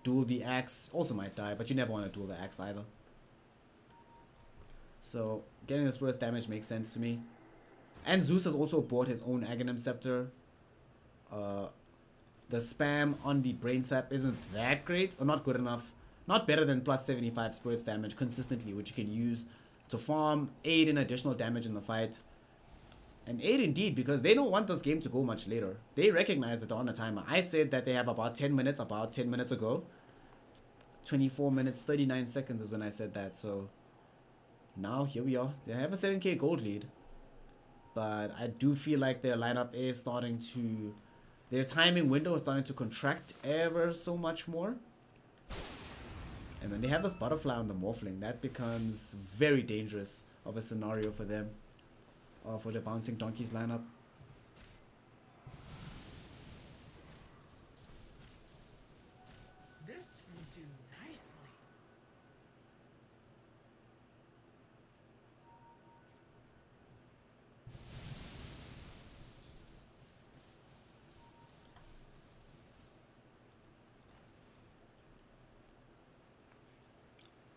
Duel the Axe, also might die, but you never want to duel the Axe either. So getting this burst damage makes sense to me. And Zeus has also bought his own Aghanim Scepter. The spam on the Brain Sap isn't that great, or not good enough. Not better than plus 75 spirits damage consistently, which you can use to farm, aid in additional damage in the fight. And aid indeed, because they don't want this game to go much later. They recognize that they're on a timer. I said that they have about 10 minutes, about 10 minutes ago. 24 minutes, 39 seconds is when I said that, so now here we are. They have a 7k gold lead. But I do feel like their lineup is starting to... Their timing window is starting to contract ever so much more. And when they have this butterfly on the Morphling, that becomes very dangerous of a scenario for them. For the Bouncing Donkeys lineup. This will do nicely.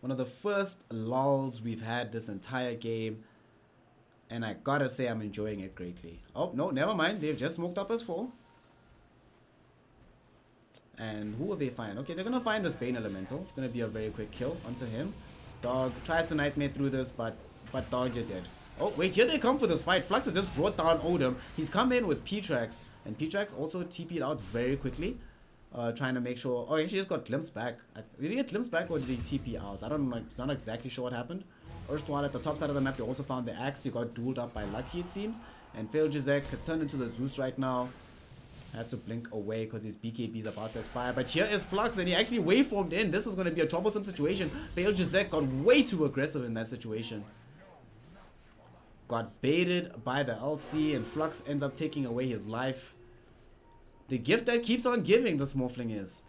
One of the first lulls we've had this entire game, and I gotta say I'm enjoying it greatly. Oh, no, never mind. They've just smoked up as 4. And who will they find? Okay, they're gonna find this Bane Elemental. It's gonna be a very quick kill onto him. Dog tries to Nightmare through this, but Dog, you're dead. Oh, wait, here they come for this fight. Flux has just brought down Odom. He's come in with P-Trax, and P-Trax also TP'd out very quickly. Trying to make sure... Oh, he actually just got glimpsed back. Did he get glimpsed back or did he TP out? I don't know. I'm not exactly sure what happened. Erstwhile at the top side of the map, they also found the Axe. He got dueled up by Lucky, it seems. And Fail Jizek turned into the Zeus right now. Has to blink away because his BKB is about to expire. But here is Flux, and he actually waveformed in. This is going to be a troublesome situation. Fail Jizek got way too aggressive in that situation. Got baited by the LC, and Flux ends up taking away his life. The gift that keeps on giving, this Morphling is.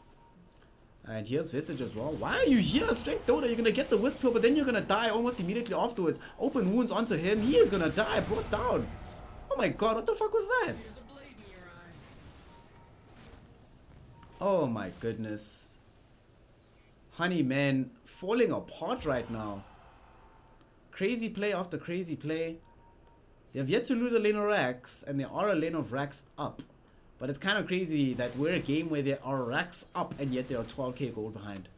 And here's Visage as well. Why are you here? Strength Dota, you're gonna get the Wisp Pill, but then you're gonna die almost immediately afterwards. Open wounds onto him. He is gonna die. Brought down. Oh my god, what the fuck was that? Oh my goodness. Honey, man, falling apart right now. Crazy play after crazy play. They have yet to lose a lane of racks, and they are a lane of racks up. But it's kind of crazy that we're a game where there are racks up and yet there are 12k gold behind.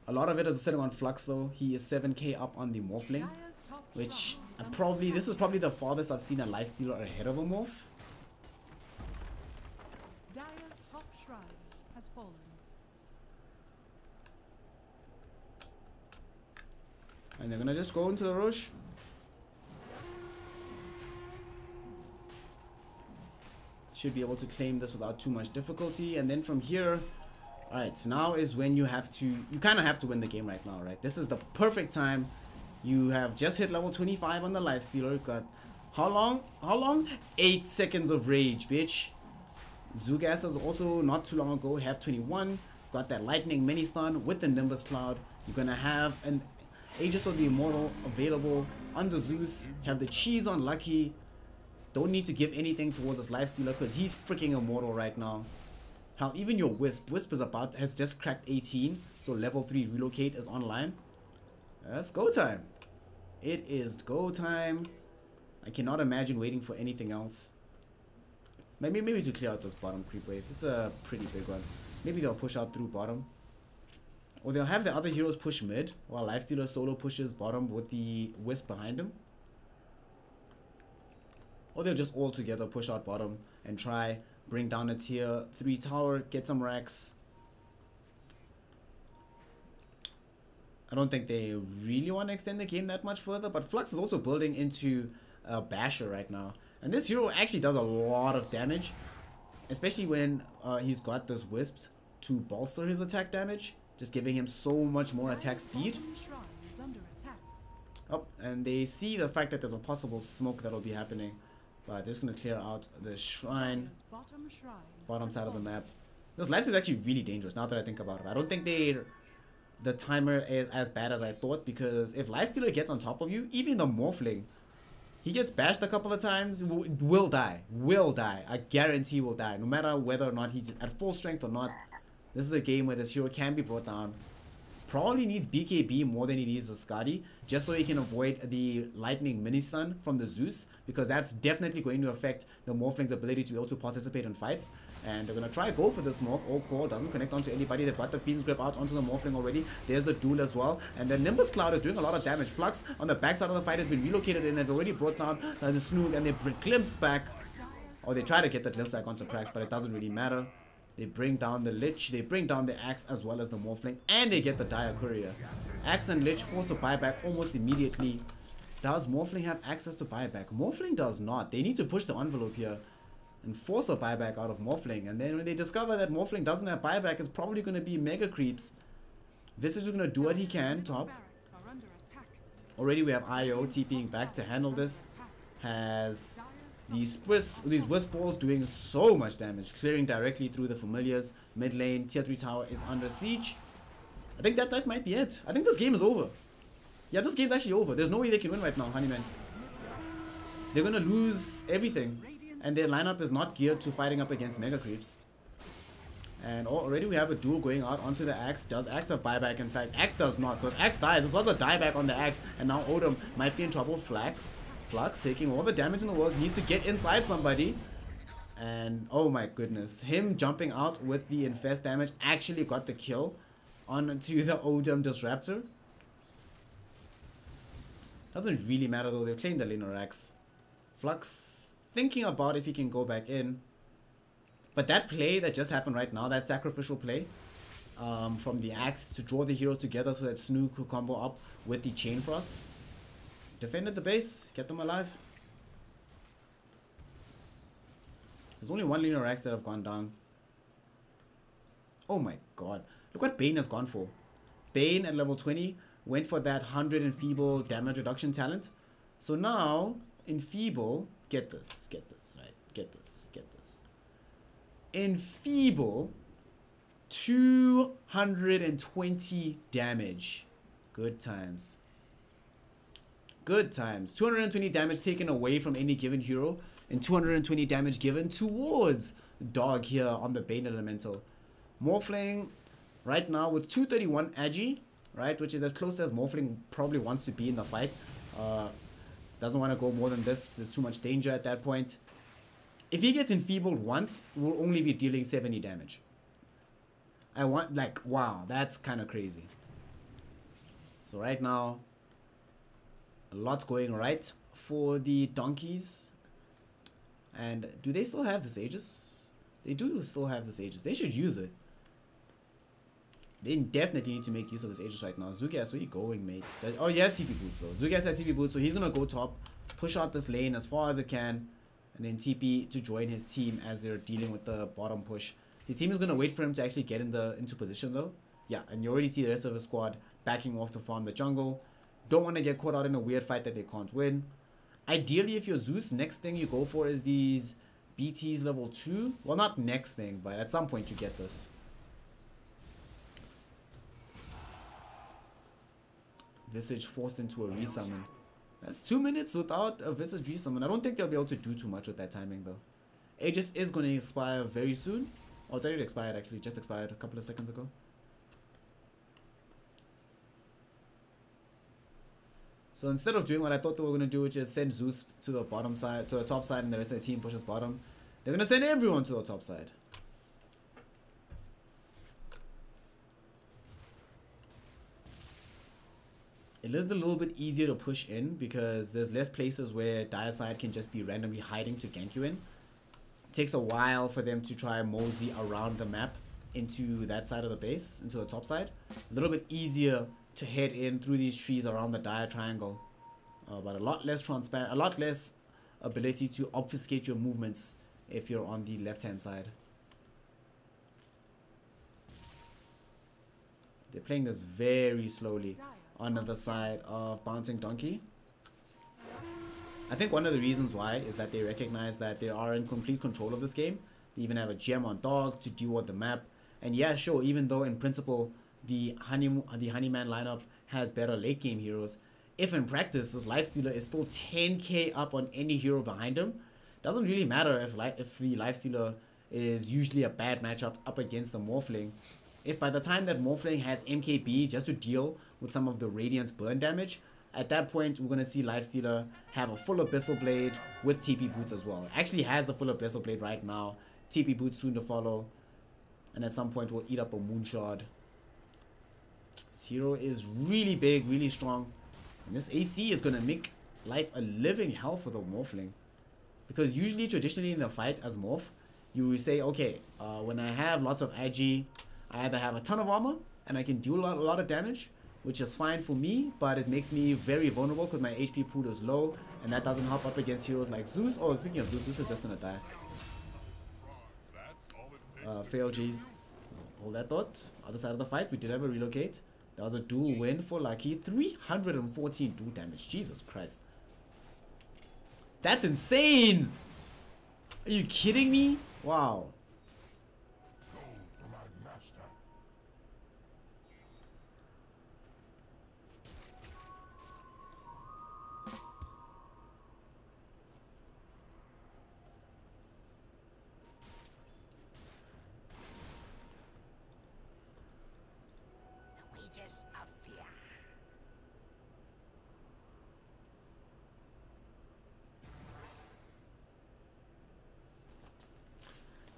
A lot of it is sitting on Flux though. He is 7k up on the Morphling, which this is probably the farthest I've seen a Lifestealer ahead of a Morph. Dire's top shrine has fallen. And they're gonna just go into the rush. Should be able to claim this without too much difficulty. And then from here, alright, so now is when you kind of have to win the game right now, right? This is the perfect time. You have just hit level 25 on the Lifestealer. Got how long? 8 seconds of rage, bitch. Zugas is also not too long ago, have 21. Got that lightning mini stun with the Nimbus Cloud. You're gonna have an Aegis of the Immortal available on the Zeus. Have the cheese on Lucky. Don't need to give anything towards this lifestealer because he's freaking immortal right now. Hell, even your Wisp is has just cracked 18, so level 3 relocate is online. That's go time. It is go time. I cannot imagine waiting for anything else. Maybe to clear out this bottom creep wave. It's a pretty big one. Maybe they'll push out through bottom. Or they'll have the other heroes push mid while Lifestealer solo pushes bottom with the Wisp behind him. Or they'll just all together push out bottom and try bring down a tier 3 tower, get some racks. I don't think they really want to extend the game that much further, but Flux is also building into a Basher right now. And this hero actually does a lot of damage, especially when he's got those Wisps to bolster his attack damage, just giving him so much more attack speed. Oh, and they see the fact that there's a possible smoke that'll be happening. But they're just going to clear out the shrine, bottom side of the map. This last is actually really dangerous now that I think about it. I don't think the timer is as bad as I thought, because if Lifestealer gets on top of you, even the Morphling, he gets bashed a couple of times, will die. Will die. I guarantee will die. No matter whether or not he's at full strength or not. This is a game where this hero can be brought down. Probably needs BKB more than he needs the Skadi, just so he can avoid the lightning mini stun from the Zeus, because that's definitely going to affect the Morphling's ability to be able to participate in fights. And they're going to try go for this Morph. Oh, call doesn't connect onto anybody. They've got the Fiend's Grip out onto the Morphling already. There's the Duel as well. And the Nimbus Cloud is doing a lot of damage. Flux on the backside of the fight has been relocated and they've already brought down the Snoog, and they glimpse back. Or they try to get the glimpse back onto Krax, but it doesn't really matter. They bring down the Lich, they bring down the Axe as well as the Morphling, and they get the Dire Courier. Axe and Lich forced to buyback almost immediately. Does Morphling have access to buyback? Morphling does not. They need to push the envelope here and force a buyback out of Morphling. And then when they discover that Morphling doesn't have buyback, it's probably going to be Mega Creeps. Visage is going to do what he can top. Already we have IO TPing back to handle this. Has these Wisp balls doing so much damage, clearing directly through the familiars. Mid lane, tier 3 tower is under siege. I think that might be it. I think this game is over. Yeah, this game's actually over. There's no way they can win right now, Honeyman. They're gonna lose everything, and their lineup is not geared to fighting up against Mega Creeps. And already we have a duel going out onto the Axe. Does Axe have buyback? In fact, Axe does not. So if Axe dies, this was a dieback on the Axe, and now Odom might be in trouble. Flux taking all the damage in the world, needs to get inside somebody. And oh my goodness, him jumping out with the infest damage actually got the kill onto the Odom Disruptor. Doesn't really matter though, they're playing the laner Axe. Flux thinking about if he can go back in. But that play that just happened right now, that sacrificial play from the Axe to draw the heroes together so that Snook could combo up with the Chain Frost. Defended the base, get them alive. There's only one laner Axe that have gone down. Oh my god. Look what Bane has gone for. Bane at level 20 went for that 100 Enfeeble damage reduction talent. So now, Enfeeble, get this, right? Get this. Enfeeble, 220 damage. Good times. Good times. 220 damage taken away from any given hero, and 220 damage given towards Dog here on the Bane Elemental. Morphling right now with 231 Agi, right, which is as close as Morphling probably wants to be in the fight. Doesn't want to go more than this. There's too much danger at that point. If he gets enfeebled once, we'll only be dealing 70 damage. Wow, that's kind of crazy. So right now, a lot's going right for the donkeys. And do they still have this Aegis? They do still have this Aegis. They should use it. They definitely need to make use of this Aegis right now. Zugas, where you going, mate? Oh, yeah, TP boots though. Zugas has TP boots, so he's gonna go top, push out this lane as far as it can, and then TP to join his team as they're dealing with the bottom push. His team is gonna wait for him to actually get into position though. Yeah, and you already see the rest of the squad backing off to farm the jungle. Don't want to get caught out in a weird fight that they can't win. Ideally, if you're Zeus, next thing you go for is these BTs level 2. Well, not next thing, but at some point you get this. Visage forced into a resummon. That's 2 minutes without a Visage Resummon. I don't think they'll be able to do too much with that timing though. Aegis is going to expire very soon. Oh, it's already expired actually. Just expired a couple of seconds ago. So instead of doing what I thought they were going to do, which is send Zeus to the bottom side, to the top side, and the rest of the team pushes bottom, they're going to send everyone to the top side. It is a little bit easier to push in because there's less places where dire side can just be randomly hiding to gank you in. It takes a while for them to try and mosey around the map into that side of the base, into the top side. A little bit easier to head in through these trees around the dire triangle, but a lot less transparent, a lot less ability to obfuscate your movements if you're on the left hand side. They're playing this very slowly on the side of Bouncing Donkey. I think one of the reasons why is that they recognize that they are in complete control of this game. They even have a gem on dog to deal with the map. And yeah, sure, even though in principle the Honeyman lineup has better late game heroes, if in practice this Lifestealer is still 10k up on any hero behind him, doesn't really matter if the Lifestealer is usually a bad matchup up against the Morphling. If by the time that Morphling has MKB just to deal with some of the Radiance burn damage, at that point we're going to see Lifestealer have a full Abyssal Blade with TP Boots as well. It actually has the full Abyssal Blade right now, TP Boots soon to follow, and at some point we'll eat up a Moonshard. This hero is really big, really strong, and this AC is going to make life a living hell for the Morphling. Because usually, traditionally in a fight as Morph, you will say, okay, when I have lots of IG, I either have a ton of armor and I can do a lot of damage, which is fine for me, but it makes me very vulnerable because my HP pool is low, and that doesn't help up against heroes like Zeus. Oh, speaking of Zeus, Zeus is just gonna die. Fail G's. Hold that thought. Other side of the fight, we did have a relocate. That was a dual win for Lucky. 314 dual damage. Jesus Christ. That's insane! Are you kidding me? Wow.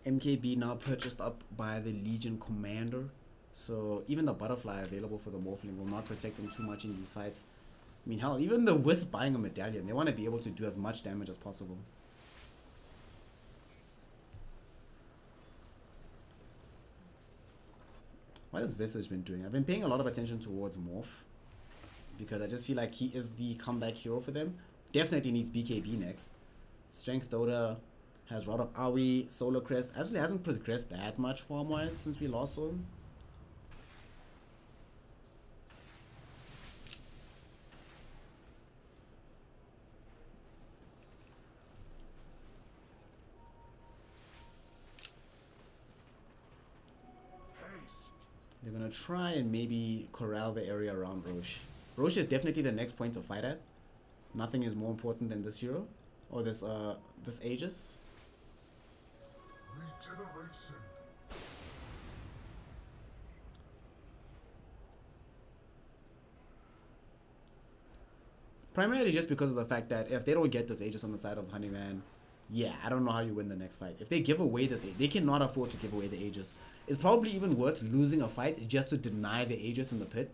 MKB now purchased up by the Legion Commander, so even the Butterfly available for the Morphling will not protect him too much in these fights. I mean, hell, even the Wisp buying a medallion, they want to be able to do as much damage as possible. What has Visage been doing? I've been paying a lot of attention towards Morph, because I just feel like he is the comeback hero for them. Definitely needs BKB next. Strength Dota has Rod of Aoi, Solar Crest. Actually hasn't progressed that much farm-wise since we last saw him. They're gonna try and maybe corral the area around Roche. Roche is definitely the next point to fight at. Nothing is more important than this hero, or this Aegis. Regeneration. Primarily just because of the fact that if they don't get this Aegis on the side of Honeyman, yeah, I don't know how you win the next fight. If they give away this, they cannot afford to give away the Aegis. It's probably even worth losing a fight just to deny the Aegis in the pit.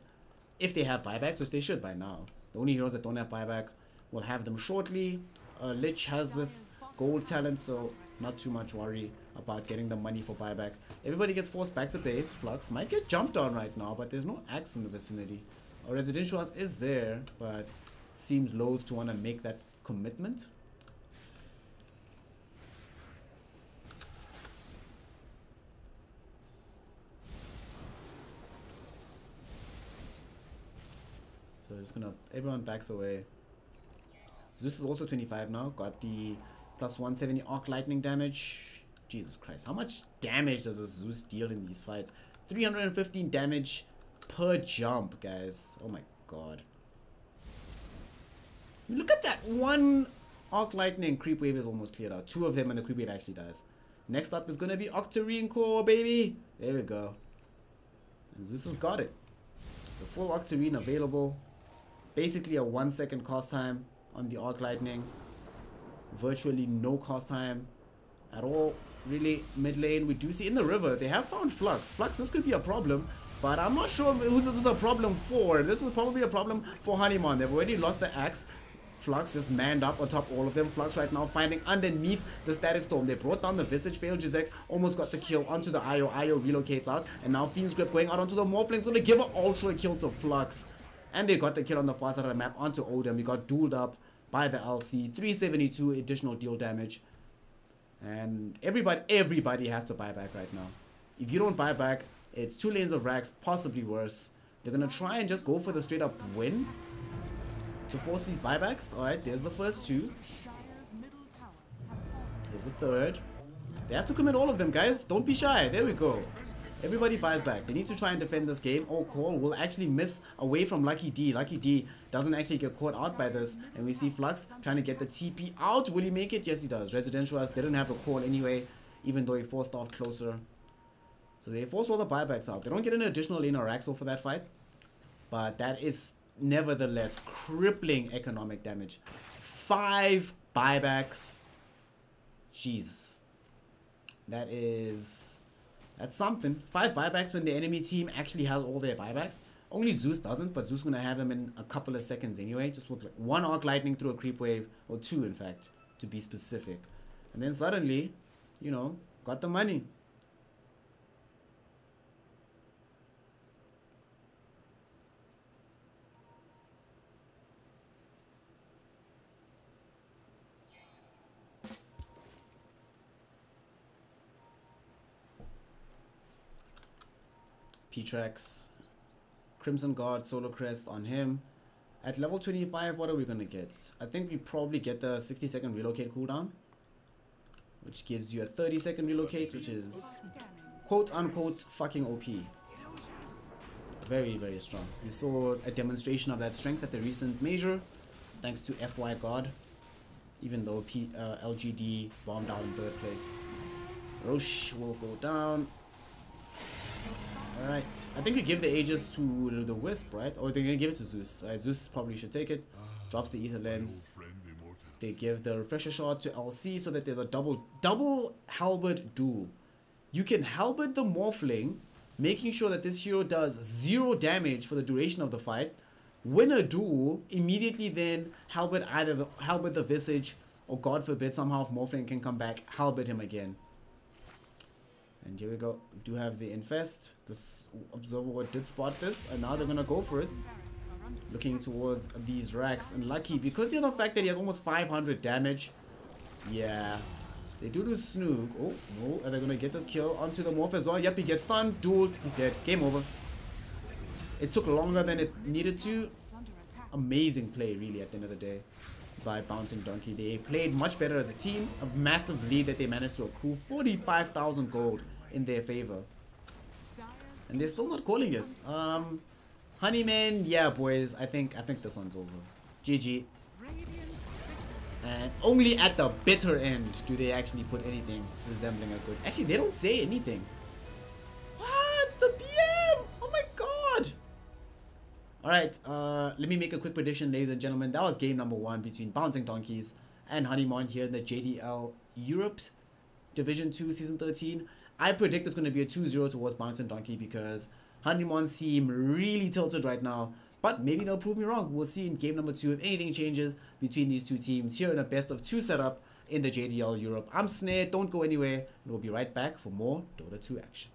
If they have buybacks, which they should by now. The only heroes that don't have buyback will have them shortly. Lich has this gold talent, so not too much worry about getting the money for buyback. Everybody gets forced back to base. Flux might get jumped on right now, but there's no axe in the vicinity. A Residential House is there, but seems loath to want to make that commitment. So just gonna, everyone backs away. Zeus is also 25 now, got the plus 170 arc lightning damage. Jesus Christ, how much damage does a Zeus deal in these fights? 315 damage per jump, guys. Oh my god. Look at that. One Arc Lightning creep wave is almost cleared out. 2 of them and the creep wave actually dies. Next up is going to be Octarine Core, baby. There we go. And Zeus has got it. The full Octarine available. Basically a 1-second cast time on the Arc Lightning. Virtually no cast time at all. Really, mid lane, we do see in the river, they have found Flux. Flux, this could be a problem, but I'm not sure who this is a problem for. This is probably a problem for Honeyman. They've already lost the axe. Flux just manned up on top of all of them. Flux right now finding underneath the Static Storm. They brought down the Visage. Failed Jizek. Almost got the kill onto the Io. Io relocates out. And now Fiend's Grip going out onto the Morphling. Going to give an ultra kill to Flux. And they got the kill on the far side of the map onto Odin. We got dueled up by the LC. 372 additional deal damage. And everybody has to buy back right now. If you don't buy back, it's 2 lanes of racks, possibly worse. They're going to try and just go for the straight up win to force these buybacks. Alright, there's the first 2. Here's the third. They have to commit all of them, guys. Don't be shy. There we go. Everybody buys back. They need to try and defend this game. Oh, Cole will actually miss away from Lucky D. Lucky D doesn't actually get caught out by this. And we see Flux trying to get the TP out. Will he make it? Yes, he does. Residential didn't have the call anyway, even though he forced off closer. So they force all the buybacks out. They don't get an additional lane or Axel for that fight. But that is nevertheless crippling economic damage. 5 buybacks. Jeez. That's something. 5 buybacks when the enemy team actually has all their buybacks. Only Zeus doesn't, but Zeus gonna have them in a couple of seconds anyway. Just with 1 Arc Lightning through a creep wave, or 2 in fact, to be specific. And then suddenly, you know, got the money. P-Trax, Crimson Guard, Solar Crest on him. At level 25, what are we going to get? I think we probably get the 60-second relocate cooldown, which gives you a 30-second relocate, which is quote-unquote fucking OP. Very, very strong. We saw a demonstration of that strength at the recent major, thanks to FY God, even though LGD bombed out in 3rd place. Roche will go down. Alright, I think we give the Aegis to the Wisp, right? Or they're gonna give it to Zeus. Alright, Zeus probably should take it. Drops the Ether Lens. They give the Refresher Shot to LC so that there's a double halberd duel. You can halberd the Morphling, making sure that this hero does 0 damage for the duration of the fight. Win a duel, immediately then halberd halberd the Visage, or God forbid somehow if Morphling can come back, halberd him again. And here we go. We do have the Infest. This Observer did spot this, and now they're gonna go for it. Looking towards these racks, and Lucky, because of the fact that he has almost 500 damage. Yeah, they do lose Snoog. Oh no, are they gonna get this kill onto the Morph as well? Yep, he gets stunned, dueled, he's dead. Game over. It took longer than it needed to. Amazing play, really, at the end of the day, by Bouncing Donkey. They played much better as a team. A massive lead that they managed to accrue. 45,000 gold in their favor. And they're still not calling it. Honeyman, yeah, boys. I think this one's over. GG. And only at the bitter end do they actually put anything resembling a good. Actually, they don't say anything. What? The PM? Oh my god. Alright, let me make a quick prediction, ladies and gentlemen. That was game number 1 between Bouncing Donkeys and Honeymon here in the JDL Europe Division 2 Season 13. I predict it's going to be a 2-0 towards Bouncing Donkey because Honeymon seem really tilted right now. But maybe they'll prove me wrong. We'll see in game number 2 if anything changes between these 2 teams here in a best of 2 setup in the JDL Europe. I'm Snare, don't go anywhere, and we'll be right back for more Dota 2 action.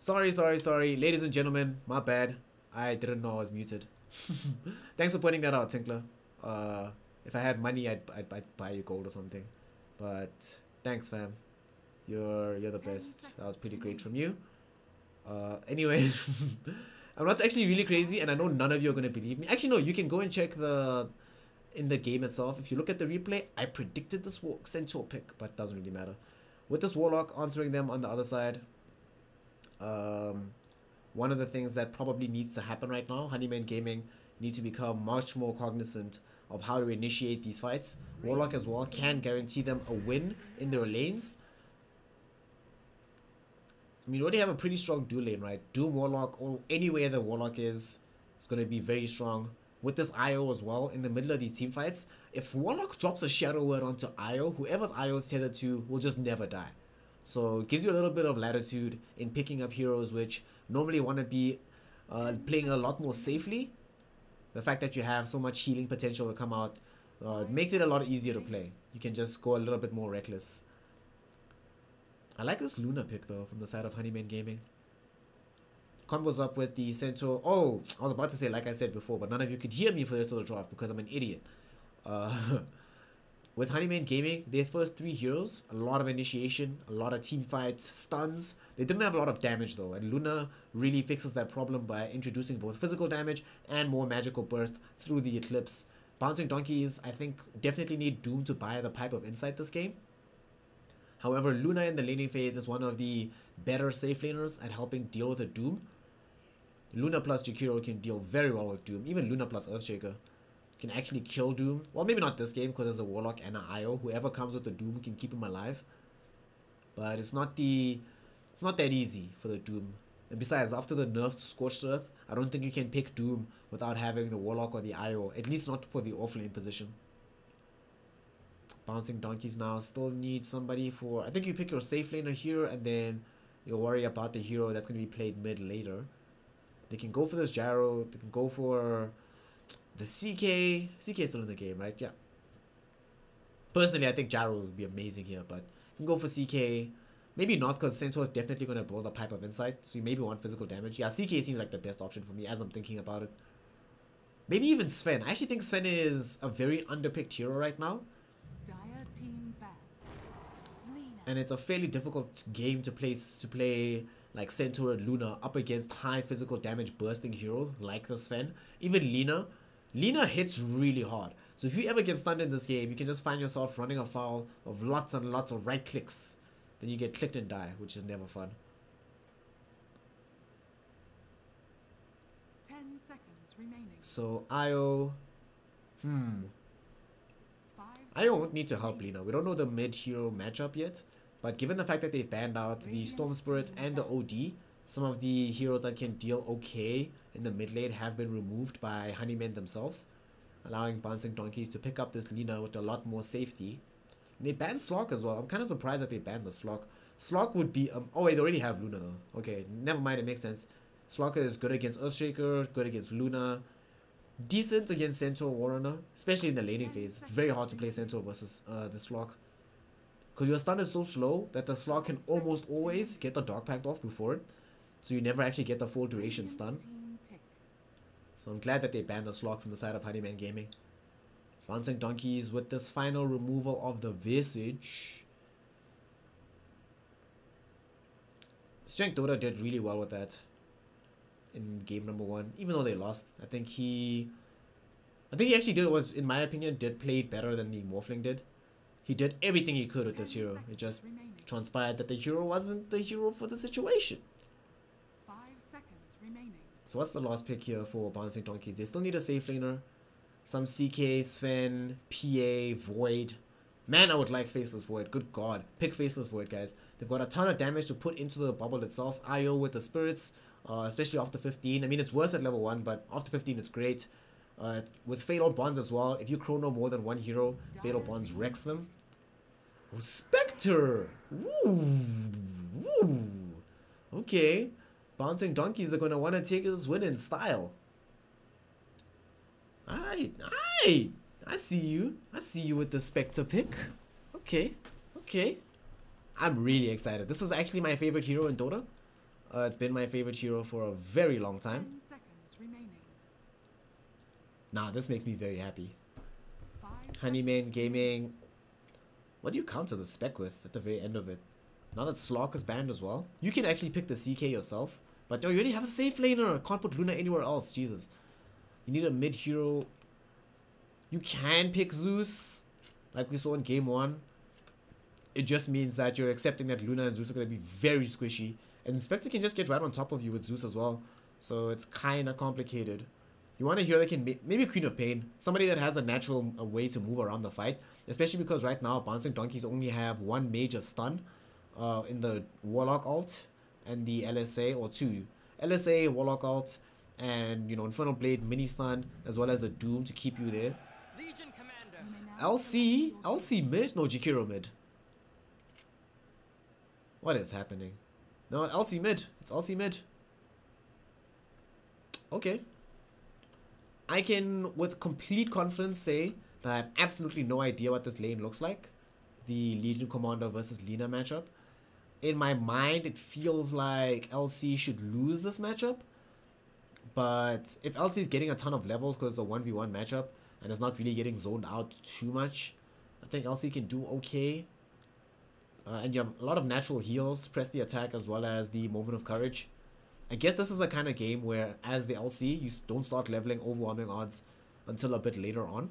Sorry. Ladies and gentlemen, my bad. I didn't know I was muted. Thanks for pointing that out, Tinkler. If I had money, I'd buy you gold or something. But thanks, fam. You're the best. That was pretty great from you. Anyway, I'm not actually really crazy, and I know none of you are gonna believe me. Actually, no. You can go and check in the game itself. If you look at the replay, I predicted this Centaur pick, but it doesn't really matter. With this Warlock answering them on the other side, one of the things that probably needs to happen right now, Honeyman Gaming need to become much more cognizant of how to initiate these fights. Warlock as well can guarantee them a win in their lanes. I mean, you already have a pretty strong dual lane, right? Doom Warlock, or anywhere the Warlock is going to be very strong. With this IO as well, in the middle of these team fights, if Warlock drops a Shadow Word onto IO, whoever's IO is tethered to will just never die. So it gives you a little bit of latitude in picking up heroes which normally want to be playing a lot more safely. The fact that you have so much healing potential to come out makes it a lot easier to play. You can just go a little bit more reckless. I like this Luna pick though from the side of Honeyman Gaming. Combos up with the Centaur. Oh, I was about to say like I said before, but none of you could hear me for the rest of the drop because I'm an idiot. With Honeyman Gaming, their first 3 heroes, a lot of initiation, a lot of team fights, stuns. They didn't have a lot of damage though, and Luna really fixes that problem by introducing both physical damage and more magical burst through the Eclipse. Bouncing Donkeys, I think, definitely need Doom to buy the Pipe of Insight this game. However, Luna in the laning phase is one of the better safe laners at helping deal with the Doom. Luna plus Jakiro can deal very well with Doom. Even Luna plus Earthshaker can actually kill Doom. Well, maybe not this game because there's a Warlock and an IO. Whoever comes with the Doom can keep him alive. But it's not that easy for the Doom. And besides, after the nerfs to Scorched Earth, I don't think you can pick Doom without having the Warlock or the IO. At least not for the offlane position. Bouncing Donkeys now still need somebody for... I think you pick your safe laner here and then you'll worry about the hero that's going to be played mid later. They can go for this Gyro. They can go for the CK. CK is still in the game, right? Yeah. Personally, I think Gyro would be amazing here, but you can go for CK. Maybe not, because Centaur is definitely going to blow the Pipe of Insight, so you maybe want physical damage. Yeah, CK seems like the best option for me as I'm thinking about it. Maybe even Sven. I actually think Sven is a very underpicked hero right now. Dire team back. And it's a fairly difficult game to play like Centaur and Luna up against high physical damage bursting heroes like the Sven. Even Lina. Lina hits really hard. So if you ever get stunned in this game, you can just find yourself running afoul of lots and lots of right clicks. Then you get clicked and die, which is never fun. 10 seconds remaining. So IO... 5 IO won't need to help Lina. We don't know the mid-hero matchup yet. But given the fact that they've banned out the Storm Spirit and the OD, some of the heroes that can deal okay in the mid lane have been removed by Honeymen themselves, allowing Bouncing Donkeys to pick up this Lina with a lot more safety. And they banned Slock as well. I'm kind of surprised that they banned the Slock. Slock would be... oh wait, they already have Luna though. Okay, never mind, it makes sense. Slock is good against Earthshaker, good against Luna. Decent against Centaur Warrunner, especially in the laning phase. It's very hard to play Centaur versus the Slock. Because your stun is so slow that the Slock can almost always get the Dark Pact off before it. So you never actually get the full duration stun. So I'm glad that they banned the Slock from the side of Honeyman Gaming. Bouncing Donkeys with this final removal of the Visage. Strength Dota did really well with that in game number 1. Even though they lost, I think he actually in my opinion, did play better than the Morphling did. He did everything he could with this hero. It just transpired that the hero wasn't the hero for the situation. 5 seconds remaining. So what's the last pick here for Bouncing Donkeys? They still need a safe laner. Some CK, Sven, PA, Void. Man, I would like Faceless Void. Good God. Pick Faceless Void, guys. They've got a ton of damage to put into the bubble itself. IO with the spirits, especially after 15. I mean, it's worse at level 1, but after 15, it's great. With Fatal Bonds as well. If you chrono more than one hero, Fatal Bonds wrecks them. Oh, Spectre! Ooh. Ooh. Okay. Bouncing Donkeys are going to want to take this win in style. Alright. I see you. I see you with the Spectre pick. Okay. Okay. I'm really excited. This is actually my favorite hero in Dota. It's been my favorite hero for a very long time. 10 seconds remaining. Nah, this makes me very happy. 5 Honeyman seconds Gaming. What do you counter the spec with at the very end of it? Now that Slark is banned as well, you can actually pick the CK yourself. But yo, you already have a safe laner. Can't put Luna anywhere else. Jesus. You need a mid hero. You can pick Zeus, like we saw in game 1. It just means that you're accepting that Luna and Zeus are going to be very squishy. And Spectre can just get right on top of you with Zeus as well. So it's kind of complicated. You want a hero that can maybe Queen of Pain. Somebody that has a natural way to move around the fight. Especially because right now, Bouncing Donkeys only have one major stun in the Warlock ult and the LSA, or two. LSA, Warlock ult, and, you know, Infernal Blade, mini stun, as well as the Doom to keep you there. Legion Commander. You may now LC mid? No, Jakiro mid. What is happening? No, LC mid. It's LC mid. Okay. I can, with complete confidence, say that I have absolutely no idea what this lane looks like. The Legion Commander versus Lina matchup. In my mind, it feels like LC should lose this matchup. But if LC is getting a ton of levels because it's a 1v1 matchup and is not really getting zoned out too much, I think LC can do okay. And you have a lot of natural heals, press the attack as well as the moment of courage. I guess this is the kind of game where, as the LC, you don't start leveling overwhelming odds until a bit later on.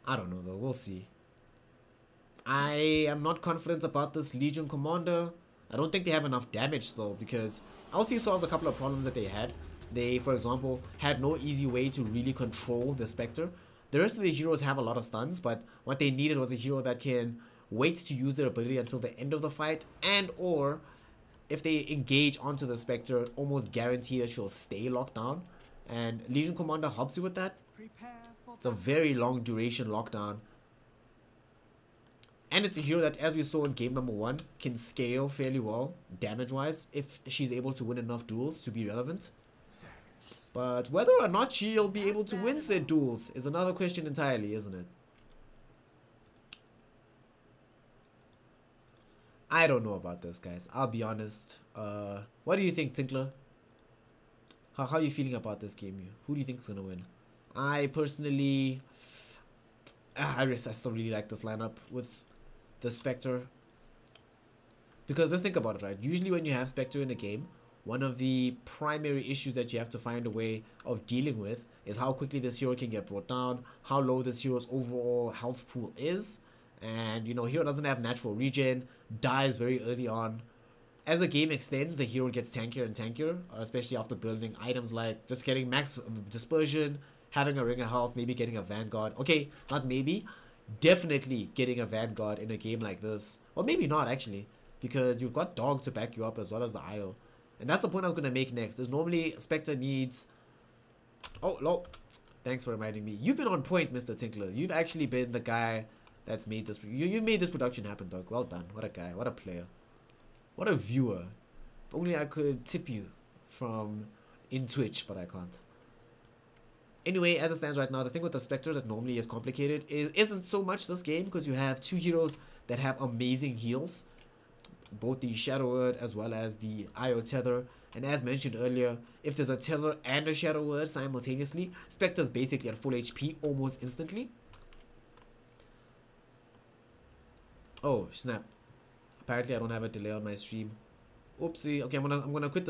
I don't know though, we'll see. I am not confident about this Legion Commander. I don't think they have enough damage though, because LC solves a couple of problems that they had. They, for example, had no easy way to really control the Spectre. The rest of the heroes have a lot of stuns, but what they needed was a hero that can wait to use their ability until the end of the fight, and or if they engage onto the Spectre, almost guarantee that she'll stay locked down. And Legion Commander helps you with that. prepare for It's a very long duration lockdown. And it's a hero that, as we saw in game number 1, can scale fairly well, damage-wise, if she's able to win enough duels to be relevant. But whether or not she'll be able to win said duels is another question entirely, isn't it? I don't know about this, guys. I'll be honest. What do you think, Tinkler? How are you feeling about this game? Who do you think is going to win? I personally... I still really like this lineup with the Spectre. Because let's think about it, right? Usually when you have Spectre in a game, one of the primary issues that you have to find a way of dealing with is how quickly this hero can get brought down, how low this hero's overall health pool is, and, you know, hero doesn't have natural regen, dies very early on. As the game extends, the hero gets tankier and tankier, especially after building items like just getting max dispersion, having a ring of health, maybe getting a vanguard. Okay, not maybe, definitely getting a vanguard in a game like this. Or maybe not, actually, because you've got Dog to back you up as well as the IO. And that's the point I was going to make next. Is normally Spectre needs... Oh, lol. Thanks for reminding me. You've been on point, Mr. Tinkler. You've actually been the guy that's made this... You made this production happen, dog. Well done. What a guy. What a player. What a viewer. If only I could tip you from in Twitch, but I can't. Anyway, as it stands right now, the thing with the Spectre that normally is complicated isn't so much this game, because you have two heroes that have amazing heals. Both the Shadow Word as well as the IO Tether. And as mentioned earlier, if there's a Tether and a Shadow Word simultaneously, Spectre's basically at full HP almost instantly. Oh, snap. Apparently I don't have a delay on my stream. Oopsie. Okay, I'm gonna quit the